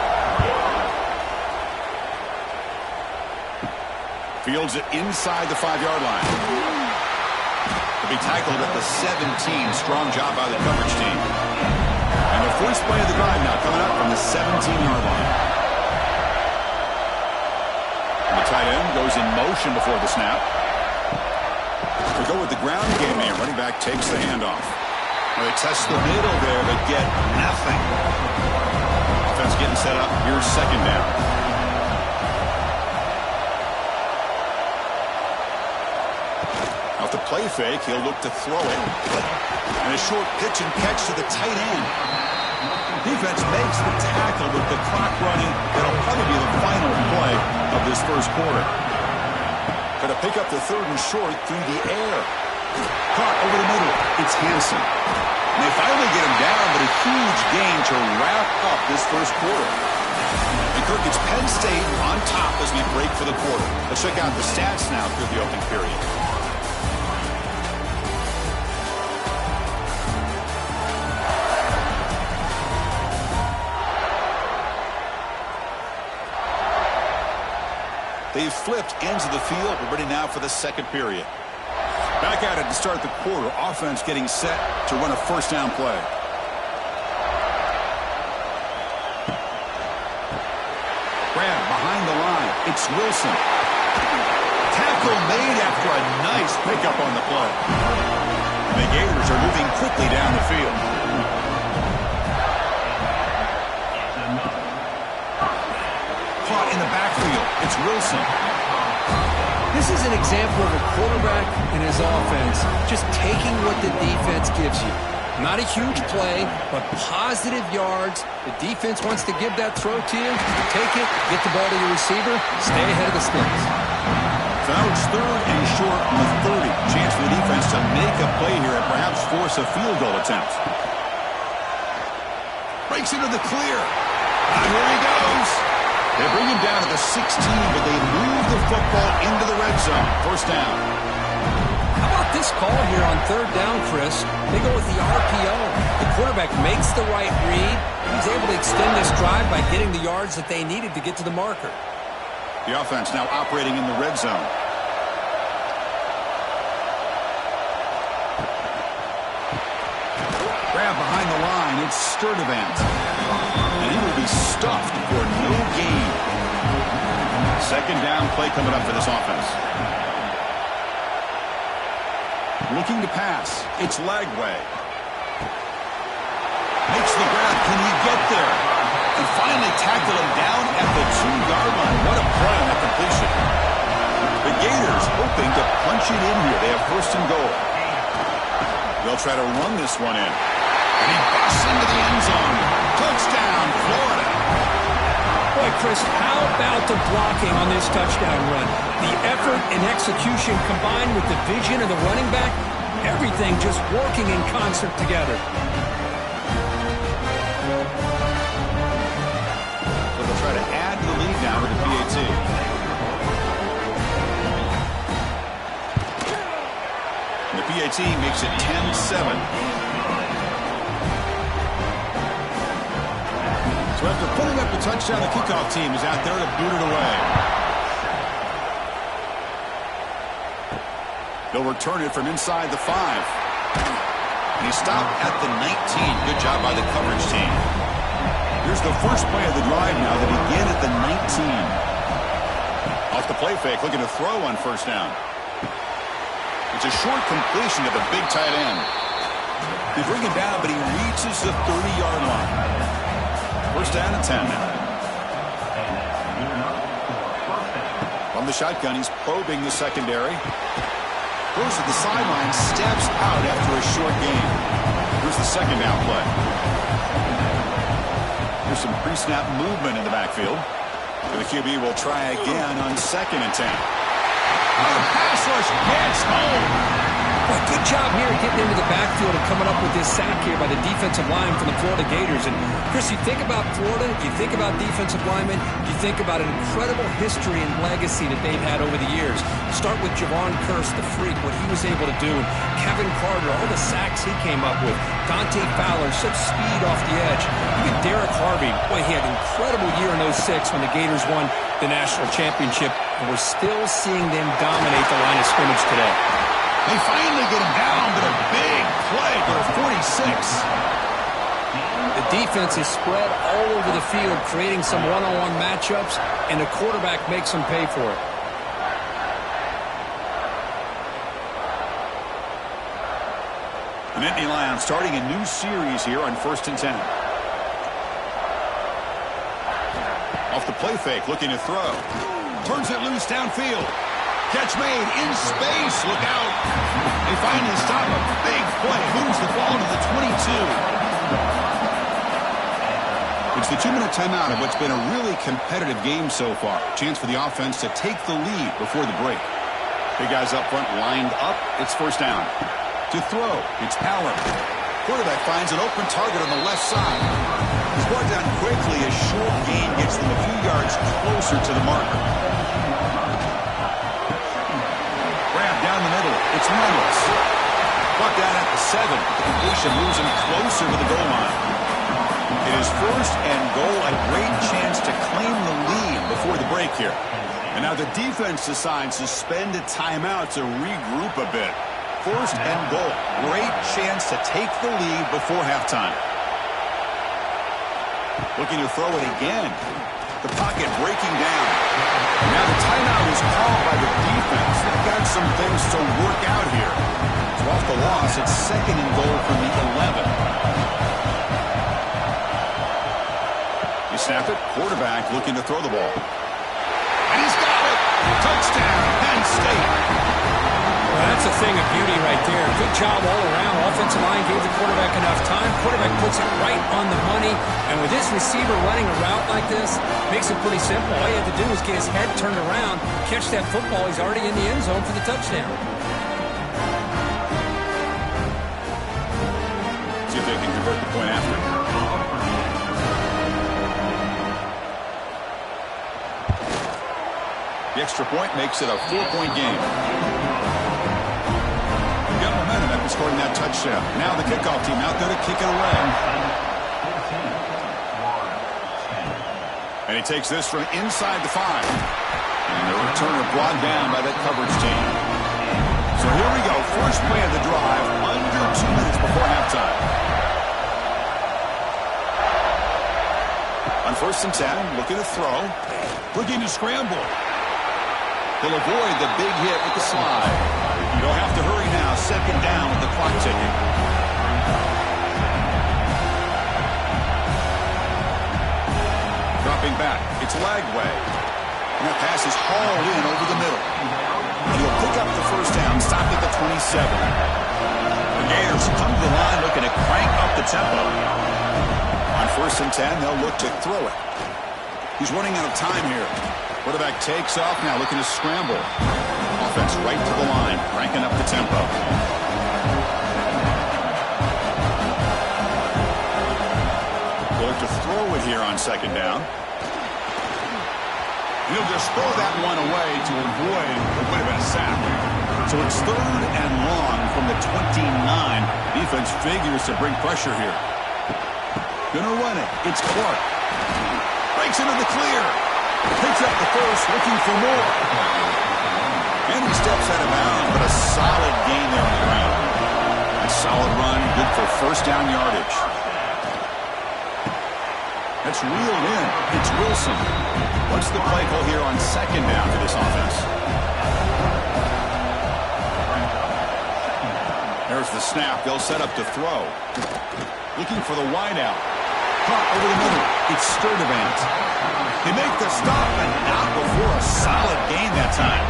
Fields it inside the 5-yard line. He'll be tackled at the 17. Strong job by the coverage team. And the first play of the drive now coming up from the 17-yard line. And the tight end goes in motion before the snap. To go with the ground game here. Running back takes the handoff. Well, they test the middle there, but get nothing. Offense getting set up. Here's 2nd down. Off the play fake, he'll look to throw it. And a short pitch and catch to the tight end. Defense makes the tackle with the clock running. That'll probably be the final play of this first quarter. Going to pick up the 3rd and short through the air. Caught over the middle. It's Hansen. And they finally get him down, but a huge gain to wrap up this first quarter. And Kirk, it's Penn State on top as we break for the quarter. Let's check out the stats now through the opening period. They've flipped ends of the field. We're ready now for the second period. Back at it to start the quarter. Offense getting set to run a first down play. Grab behind the line. It's Wilson. Tackle made after a nice pickup on the play. And the Gators are moving quickly down the field. Caught in the backfield. It's Wilson. This is an example of a quarterback and his offense just taking what the defense gives you. Not a huge play, but positive yards. The defense wants to give that throw to you. You take it, get the ball to your receiver, stay ahead of the sticks. So now it's 3rd and short on the 30. Chance for the defense to make a play here and perhaps force a field goal attempt. Breaks into the clear. And here he goes. They bring him down to the 16, but they move the football into the red zone. First down. How about this call here on third down, Chris? They go with the RPO. The quarterback makes the right read. He's able to extend this drive by getting the yards that they needed to get to the marker. The offense now operating in the red zone. Grab behind the line. It's Sturdivant. And he will be stuffed for no gain. Second down play coming up for this offense. Looking to pass. It's Lagway. Makes the grab. Can he get there? And finally tackled him down at the 2-yard line. What a play on that completion. The Gators hoping to punch it in here. They have first and goal. They'll try to run this one in. And he busts into the end zone. Touchdown, Florida. Boy, Chris, how about the blocking on this touchdown run? The effort and execution combined with the vision of the running back, everything just working in concert together. So they'll try to add the lead now with the PAT. And the PAT makes it 10-7. So after putting up the touchdown, the kickoff team is out there to boot it away. They'll return it from inside the 5. And he stopped at the 19. Good job by the coverage team. Here's the first play of the drive now. They begin at the 19. Off the play fake, looking to throw on first down. It's a short completion to the big tight end. They bring him down, but he reaches the 30-yard line. First down and 10 now. From the shotgun, he's probing the secondary. Goes to the sideline, steps out after a short gain. Here's the second down play. There's some pre-snap movement in the backfield. The QB will try again on second and 10. The pass rush gets home. Well, good job here getting into the backfield and coming up with this sack here by the defensive line from the Florida Gators. And, Chris, you think about Florida, you think about defensive linemen, you think about an incredible history and legacy that they've had over the years. Start with Javon Kearse, the freak, what he was able to do. And Kevin Carter, all the sacks he came up with. Dante Fowler, such speed off the edge. Even Derek Harvey, boy, he had an incredible year in 06 when the Gators won the national championship. And we're still seeing them dominate the line of scrimmage today. They finally get him down, but a big play for 46. The defense is spread all over the field, creating some one-on-one matchups, and the quarterback makes them pay for it. The Nittany Lions starting a new series here on first and 10. Off the play fake, looking to throw. Turns it loose downfield. Catch made in space. Look out. They finally stop a big play. Moves the ball to the 22. It's the 2-minute timeout of what's been a really competitive game so far. Chance for the offense to take the lead before the break. Big guys up front lined up. It's first down. To throw, it's Power. Quarterback finds an open target on the left side. He's brought down quickly. A short gain gets them a few yards closer to the marker. Down the middle, it's Reynolds. Brought down at the 7. The completion moves him closer to the goal line. It is first and goal, a great chance to claim the lead before the break here. And now the defense decides to spend a timeout to regroup a bit. First and goal, great chance to take the lead before halftime. Looking to throw it again. The pocket breaking down. Now the timeout is called by the defense. They've got some things to work out here. So off the loss, it's second and goal from the 11. You snap it. Quarterback looking to throw the ball. And he's got it. Touchdown, Penn State. Well, that's a thing of beauty right there. Good job all around. Offensive line gave the quarterback enough time. Quarterback puts it right on the money. And with this receiver running a route like this, makes it pretty simple. All you have to do is get his head turned around, catch that football. He's already in the end zone for the touchdown. See if they can convert the point after. The extra point makes it a 4-point game. Got momentum after scoring that touchdown. Now the kickoff team out there to kick it away. And he takes this from inside the 5. And the returner brought down by that coverage team. So here we go. First play of the drive under 2 minutes before halftime. On 1st and 10, looking to throw. Looking to scramble. He'll avoid the big hit with the slide. You'll have to hurry now. 2nd down with the clock ticking. Dropping back. It's Lagway. And that pass is hauled in over the middle. He'll pick up the 1st down, stop at the 27. The Gators come to the line looking to crank up the tempo. On 1st and 10, they'll look to throw it. He's running out of time here. Quarterback takes off now, looking to scramble. Offense right to the line, cranking up the tempo. They'll look to throw it here on 2nd down. He'll just throw that one away to avoid what would have been a sack. So it's 3rd and long from the 29. Defense figures to bring pressure here. Gonna run it. It's Clark. Breaks into the clear. Picks up the 1st, looking for more. And he steps out of bounds, but a solid gain there on the ground. A solid run, good for 1st down yardage. That's reeled in. It's Wilson. What's the play call here on 2nd down for this offense? There's the snap. They'll set up to throw. Looking for the wideout. Caught over the middle. It's Sturdivant. They make the stop, and not before a solid gain that time.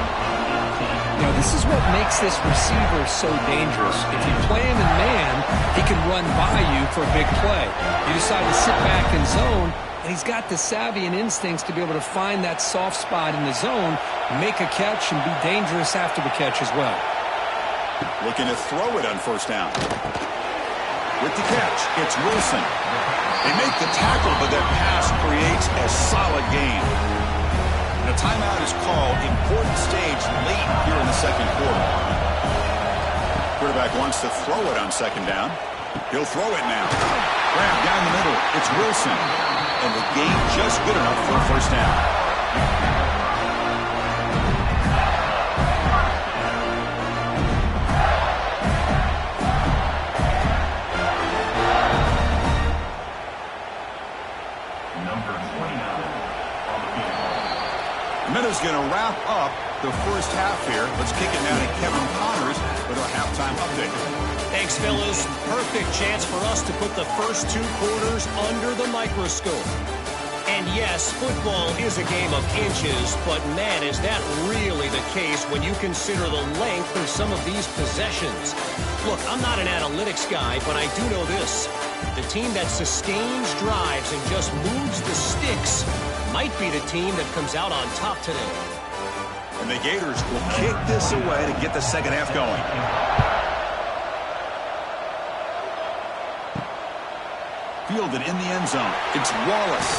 Now, this is what makes this receiver so dangerous. If you play him in man, he can run by you for a big play. You decide to sit back in zone, and he's got the savvy and instincts to be able to find that soft spot in the zone, make a catch, and be dangerous after the catch as well. Looking to throw it on 1st down. With the catch, it's Wilson. They make the tackle, but that pass creates a solid gain. And a timeout is called. Important stage late here in the 2nd quarter. Quarterback wants to throw it on 2nd down. He'll throw it now. Grab down the middle. It's Wilson. And the gain just good enough for a 1st down. Minutes going to wrap up the 1st half here. Let's kick it now to Kevin Connors with our halftime update. Thanks, fellas. Perfect chance for us to put the first 2 quarters under the microscope. And yes, football is a game of inches, but man, is that really the case when you consider the length of some of these possessions. Look, I'm not an analytics guy, but I do know this. The team that sustains drives and just moves the sticks might be the team that comes out on top today. And the Gators will kick this away to get the 2nd half going. Fielded in the end zone. It's Wallace.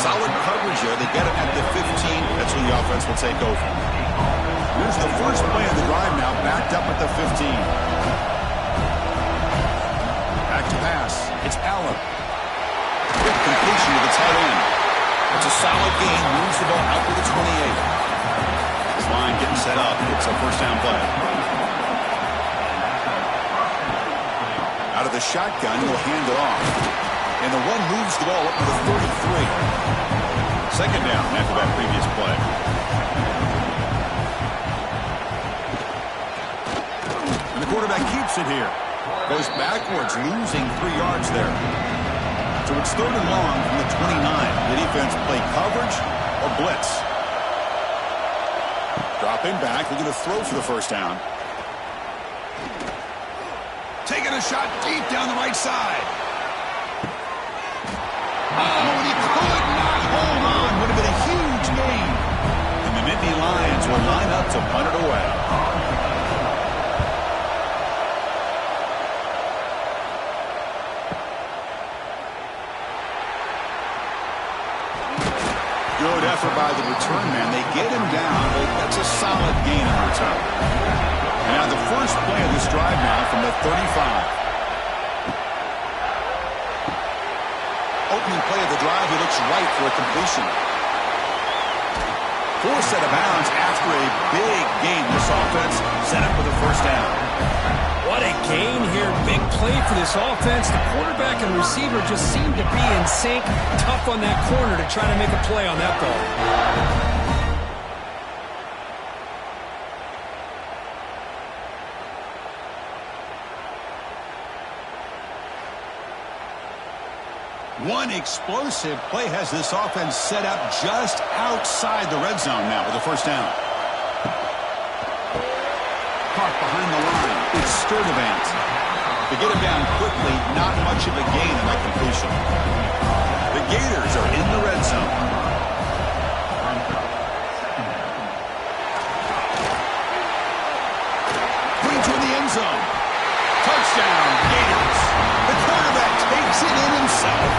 Solid coverage here. They get it at the 15. That's when the offense will take over. Here's the first play of the drive now, backed up at the 15. Back to pass. It's Allen. Quick completion to the tight end. It's a solid gain. Moves the ball out to the 28. This line getting set up. It's a 1st down play. Out of the shotgun, he'll hand it off. And the one moves the ball up to the 33. 2nd down after that previous play. And the quarterback keeps it here. Goes backwards, losing 3 yards there. So it's 3rd and long from the 29. The defense play coverage or blitz. Dropping back, looking to throw for the 1st down. Taking a shot deep down the right side. Oh, and he could not hold on. Would have been a huge gain. And the Nittany Lions will line up to punt it away. Good effort by the return man. They get him down, but that's a solid gain in return. And now the first play of this drive now from the 35. Opening play of the drive, he looks right for a completion. Forced out of bounds after a big gain. This offense set up with a first down. What a gain here. Big play for this offense. The quarterback and receiver just seem to be in sync. Tough on that corner to try to make a play on that ball. One explosive play has this offense set up just outside the red zone now with a first down. Caught behind the line. It's Sturdivant. To get him down quickly, not much of a gain in that completion. The Gators are in the red zone. Going to the end zone. Touchdown, Gators. The quarterback takes it in himself.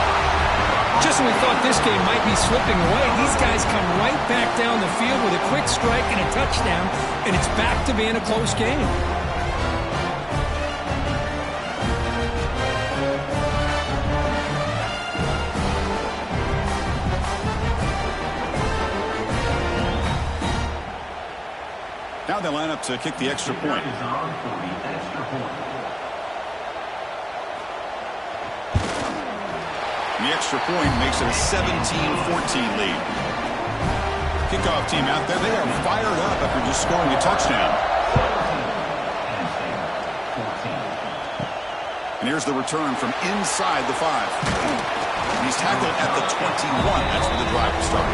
Just when we thought this game might be slipping away, these guys come right back down the field with a quick strike and a touchdown, and it's back to being a close game. Now they line up to kick the extra point. The extra point makes it a 17-14 lead. Kickoff team out there, they are fired up after just scoring a touchdown. And here's the return from inside the 5. He's tackled at the 21. That's where the drive will start.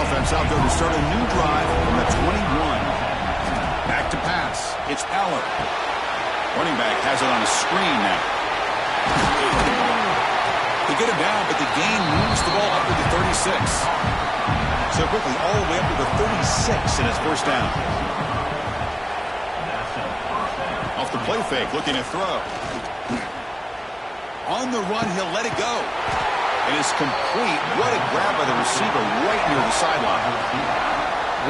Offense out there to start a new drive from the 21. Back to pass. It's Aller. Running back has it on a screen now. They get him down, but the gain moves the ball up to the 36. So quickly, all the way up to the 36 in his first down. Off the play fake, looking to throw. On the run, he'll let it go. And it's complete. What a grab by the receiver right near the sideline.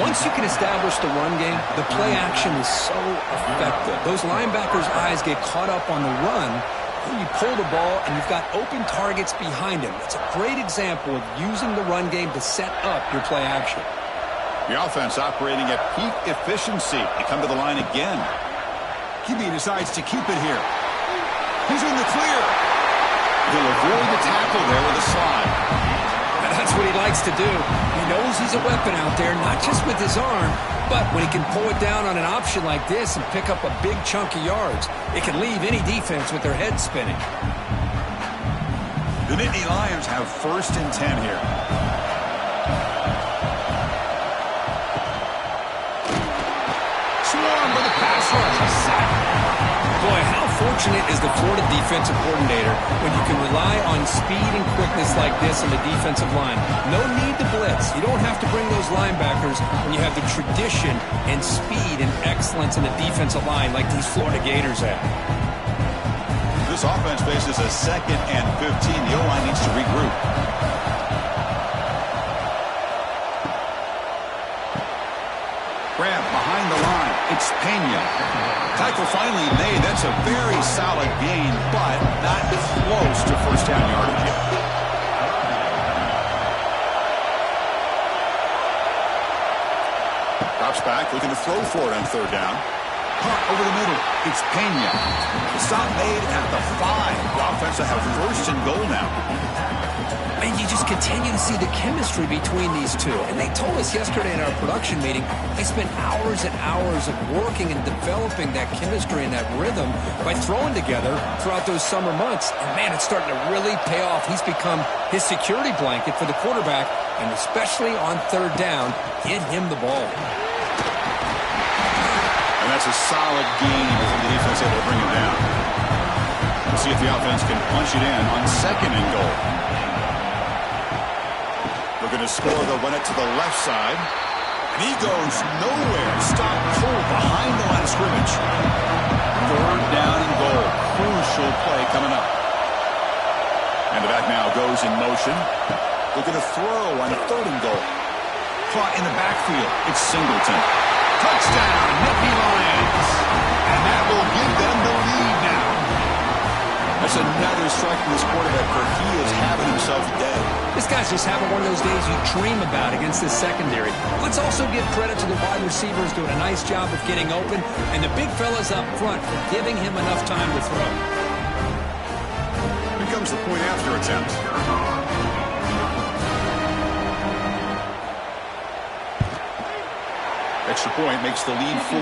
Once you can establish the run game, the play action is so effective. Those linebackers' eyes get caught up on the run. You pull the ball, and you've got open targets behind him. It's a great example of using the run game to set up your play action. The offense operating at peak efficiency. They come to the line again. QB decides to keep it here. He's in the clear. He'll avoid the tackle there with a slide. That's what he likes to do. He knows he's a weapon out there, not just with his arm, but when he can pull it down on an option like this and pick up a big chunk of yards, it can leave any defense with their head spinning. The Nittany Lions have 1st and 10 here. Swarm with a pass rush. A sack. Boy, how fortunate is the Florida defensive coordinator when you can rely on speed and quickness like this on the defensive line. No need to blitz. You don't have to bring those linebackers when you have the tradition and speed and excellence in the defensive line like these Florida Gators have. This offense faces a 2nd and 15. The O-line needs to regroup. Grab behind the line. It's Pena. Tackle finally made. That's a very solid gain, but not close to first down yardage yet. Drops back, looking to throw for it on 3rd down. Hunt over the middle. It's Pena. Stop made at the 5. The offense will have 1st and goal now. And you just continue to see the chemistry between these two. And they told us yesterday in our production meeting, they spent hours and hours of working and developing that chemistry and that rhythm by throwing together throughout those summer months. And, man, it's starting to really pay off. He's become his security blanket for the quarterback, and especially on 3rd down, get him the ball. And that's a solid gain before the defense able to bring him down. We'll see if the offense can punch it in on 2nd and goal. Looking to score, they'll run it to the left side. And he goes nowhere. Stop pulled behind the line of scrimmage. 3rd down and goal. Crucial play coming up. And the back now goes in motion. Looking to throw on 3rd and goal. Caught in the backfield. It's Singleton. Touchdown, Nittany Lions. And that will give them the lead now. That's another strike from this quarterback where he is having himself a day. This guy's just having one of those days you dream about against this secondary. Let's also give credit to the wide receivers doing a nice job of getting open, and the big fellas up front for giving him enough time to throw. Here comes the point after attempt. Extra point makes the lead 4.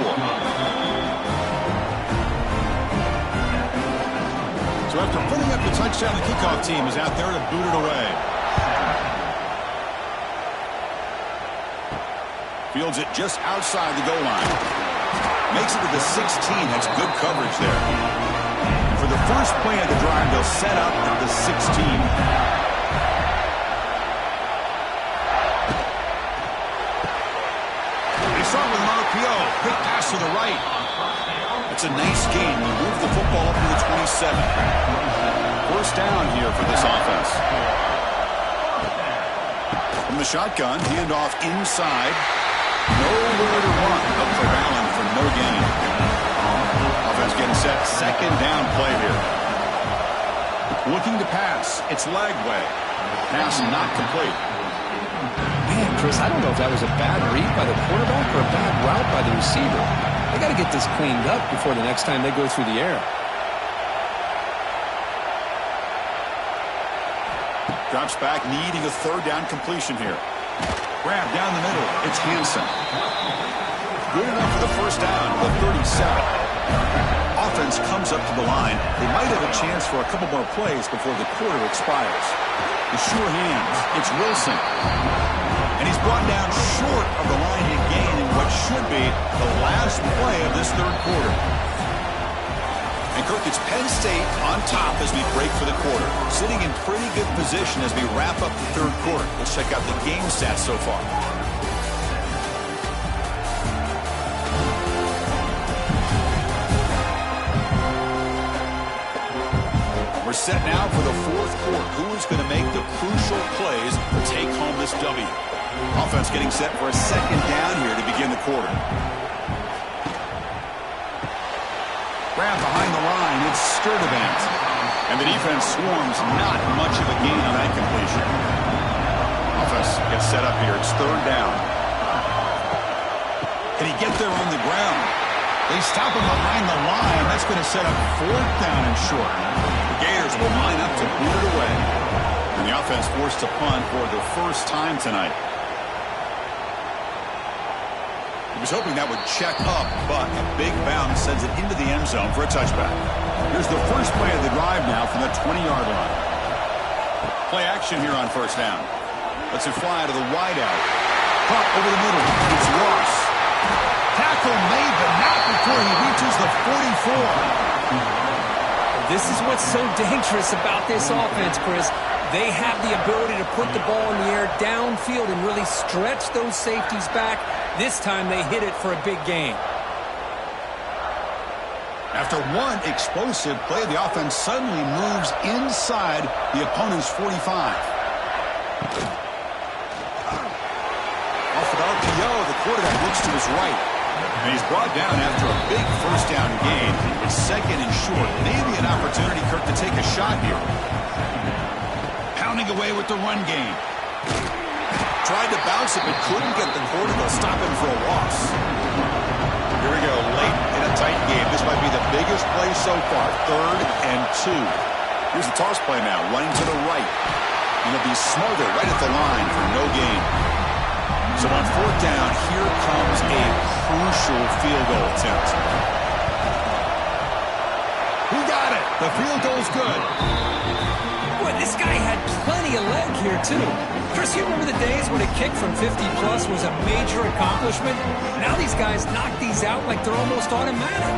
So after putting up the touchdown, the kickoff team is out there to boot it away. Fields it just outside the goal line. Makes it to the 16. That's good coverage there. And for the first play of the drive, they'll set up at the 16. Start with an RPO. Quick pass to the right. It's a nice gain. They move the football up to the 27. First down here for this offense. From the shotgun, handoff inside. Nowhere to run. Up for Allen for no gain. Offense getting set. 2nd down play here. Looking to pass. It's Lagway. Pass not complete. Man, Chris, I don't know if that was a bad read by the quarterback or a bad route by the receiver. They got to get this cleaned up before the next time they go through the air. Drops back, needing a 3rd down completion here. Grab down the middle. It's Hansen. Good enough for the first down, the 37. Offense comes up to the line. They might have a chance for a couple more plays before the quarter expires. The sure hands. It's Wilson. And he's brought down short of the line to gain in what should be the last play of this 3rd quarter. And Kirk, it's Penn State on top as we break for the quarter. Sitting in pretty good position as we wrap up the 3rd quarter. Let's check out the game stats so far. We're set now for the 4th quarter. Who is going to make the crucial plays to take home this W? Offense getting set for a 2nd down here to begin the quarter. Grab behind the line. It's Sturdivant. And the defense swarms. Not much of a gain on that completion. Offense gets set up here. It's 3rd down. Can he get there on the ground? They stop him behind the line. That's going to set up 4th down and short. The Gators will line up to boot it away. And the offense forced to punt for the first time tonight. He was hoping that would check up, but a big bounce sends it into the end zone for a touchback. Here's the first play of the drive now from the 20-yard line. Play action here on first down. Lets it fly to the wideout. Caught over the middle. It's Ross. Tackle made, but not before he reaches the 44. This is what's so dangerous about this offense, Chris. They have the ability to put the ball in the air downfield and really stretch those safeties back. This time they hit it for a big gain. After one explosive play, the offense suddenly moves inside the opponent's 45. Off an RPO, the quarterback looks to his right. And he's brought down after a big first down gain. It's 2nd and short. Maybe an opportunity, Kirk, to take a shot here. Pounding away with the run game. Tried to bounce it, but couldn't get the quarter to stop him for a loss. Here we go, late in a tight game. This might be the biggest play so far. 3rd and 2. Here's the toss play now, running to the right. And it'll be smothered right at the line for no gain. So on 4th down, here comes a crucial field goal attempt. Who got it? The field goal's good. Boy, this guy had plenty of leg here, too. Chris, you remember the days when a kick from 50-plus was a major accomplishment? Now these guys knock these out like they're almost automatic.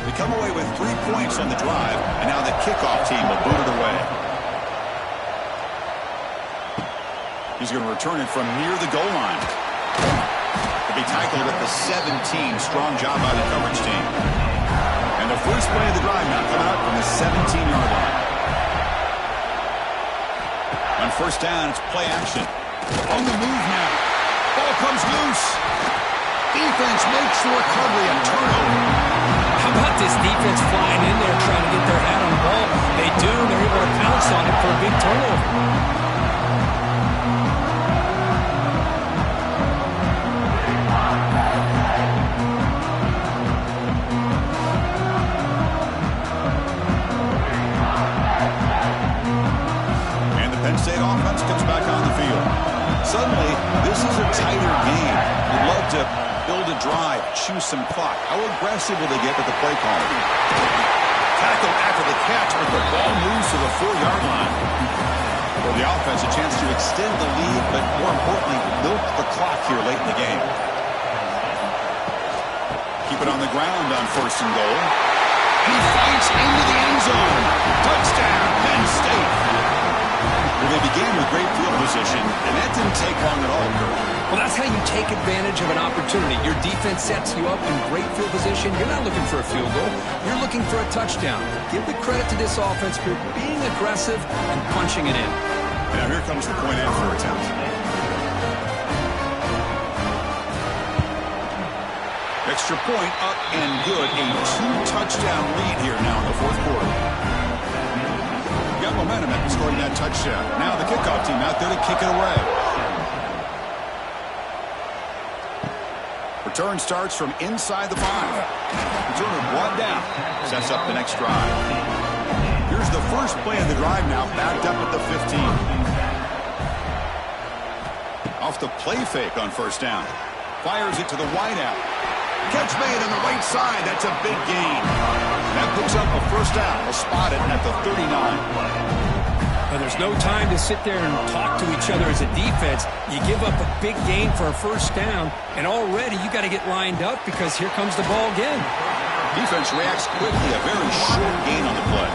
They come away with 3 points on the drive, and now the kickoff team will boot it away. He's going to return it from near the goal line. He'll be tackled at the 17. Strong job by the coverage team. And And the first play of the drive now coming up from the 17-yard line. On first down, it's play action. On the move now. Ball comes loose. Defense makes the recovery, a turnover. How about this defense flying in there trying to get their hat on the ball? They do. They're able to pounce on it for a big turnover. State offense comes back on the field. Suddenly, this is a tighter game. You'd love to build a drive, choose some clock. How aggressive will they get with the play calling? Tackle after the catch, but the ball moves to the 4-yard line. For the offense, a chance to extend the lead, but more importantly, milk the clock here late in the game. Keep it on the ground on first and goal. He fights into the end zone. Touchdown, Penn State. Well, they began with great field position, and that didn't take long at all, Kurt. Well, that's how you take advantage of an opportunity. Your defense sets you up in great field position. You're not looking for a field goal. You're looking for a touchdown. Give the credit to this offense for being aggressive and punching it in. Now here comes the point after attempt. Extra point up and good. A 2-touchdown lead here now in the fourth quarter. Got momentum after scoring that touchdown. Now the kickoff team out there to kick it away. Return starts from inside the 5. Returner brought down. Sets up the next drive. Here's the first play of the drive now, backed up at the 15. Off the play fake on first down. Fires it to the wideout. Catch made on the right side. That's a big gain. That picks up a first down. We'll spot it at the 39. And there's no time to sit there and talk to each other as a defense. You give up a big gain for a first down, and already you got to get lined up because here comes the ball again. Defense reacts quickly. A very short gain on the play.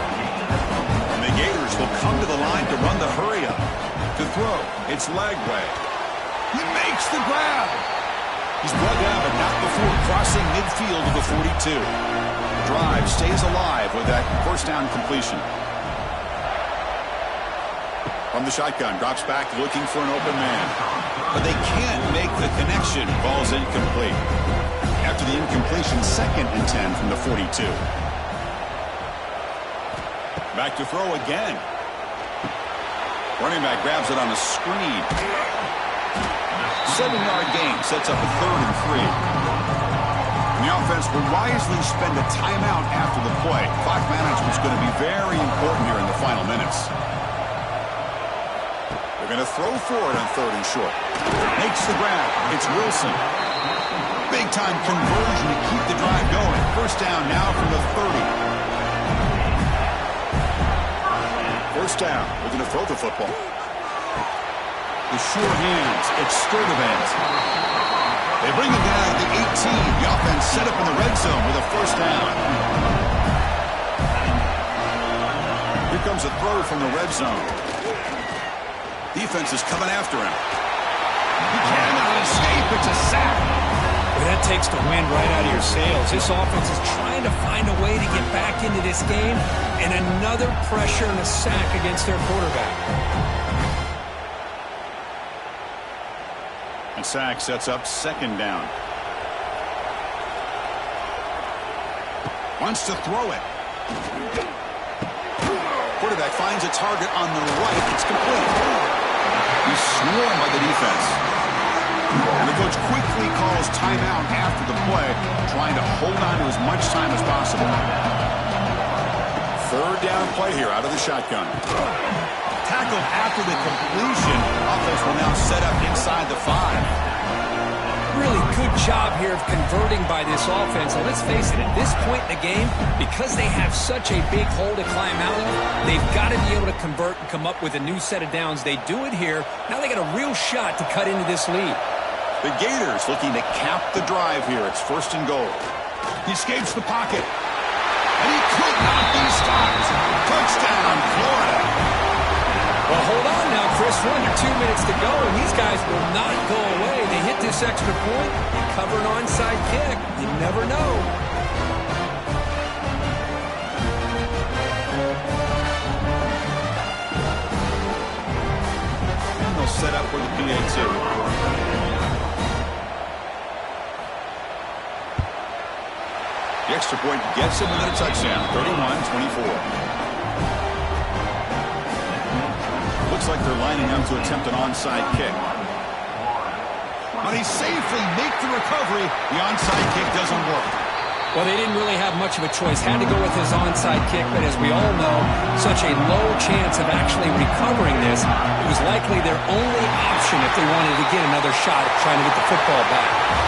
And the Gators will come to the line to run the hurry up. To throw, it's Lagway. He makes the grab. He's brought down, but not before crossing midfield of the 42. Drive stays alive with that first down completion. From the shotgun, drops back looking for an open man. But they can't make the connection. Ball's incomplete. After the incompletion, 2nd and 10 from the 42. Back to throw again. Running back grabs it on a screen. 7-yard gain sets up a 3rd and 3. And the offense will wisely spend a timeout after the play. Clock management is going to be very important here in the final minutes. They're going to throw for it on 3rd and short. Makes the grab. It's Wilson. Big-time conversion to keep the drive going. First down now from the 30. First down. We're going to throw the football. The short hands. It's Sturdivant. They bring him down at the 18. The offense set up in the red zone with a first down. Here comes a throw from the red zone. Defense is coming after him. He cannot escape. It's a sack. Well, that takes the wind right out of your sails. This offense is trying to find a way to get back into this game, and another pressure and a sack against their quarterback. And sack sets up 2nd down. Wants to throw it. Quarterback finds a target on the right. It's complete. He's swarmed by the defense. And the coach quickly calls timeout after the play, trying to hold on to as much time as possible. 3rd down play here out of the shotgun. Tackle after the completion. Offense will now set up inside the 5. Really good job here of converting by this offense. And let's face it, at this point in the game, because they have such a big hole to climb out of, they've got to be able to convert and come up with a new set of downs. They do it here. Now they got a real shot to cut into this lead. The Gators looking to cap the drive here. It's 1st and goal. He escapes the pocket. And he could not be stopped. Touchdown, Florida. Well, hold on now, Chris. We're under 2 minutes to go, and these guys will not go away. They hit this extra point, you cover an onside kick. You never know. set up for the PAT. The extra point gets him within a touchdown, 31-24. Looks like they're lining up to attempt an onside kick. But he safely makes the recovery. The onside kick doesn't work. Well, they didn't really have much of a choice. Had to go with his onside kick, but as we all know, such a low chance of actually recovering this. It was likely their only option if they wanted to get another shot at trying to get the football back.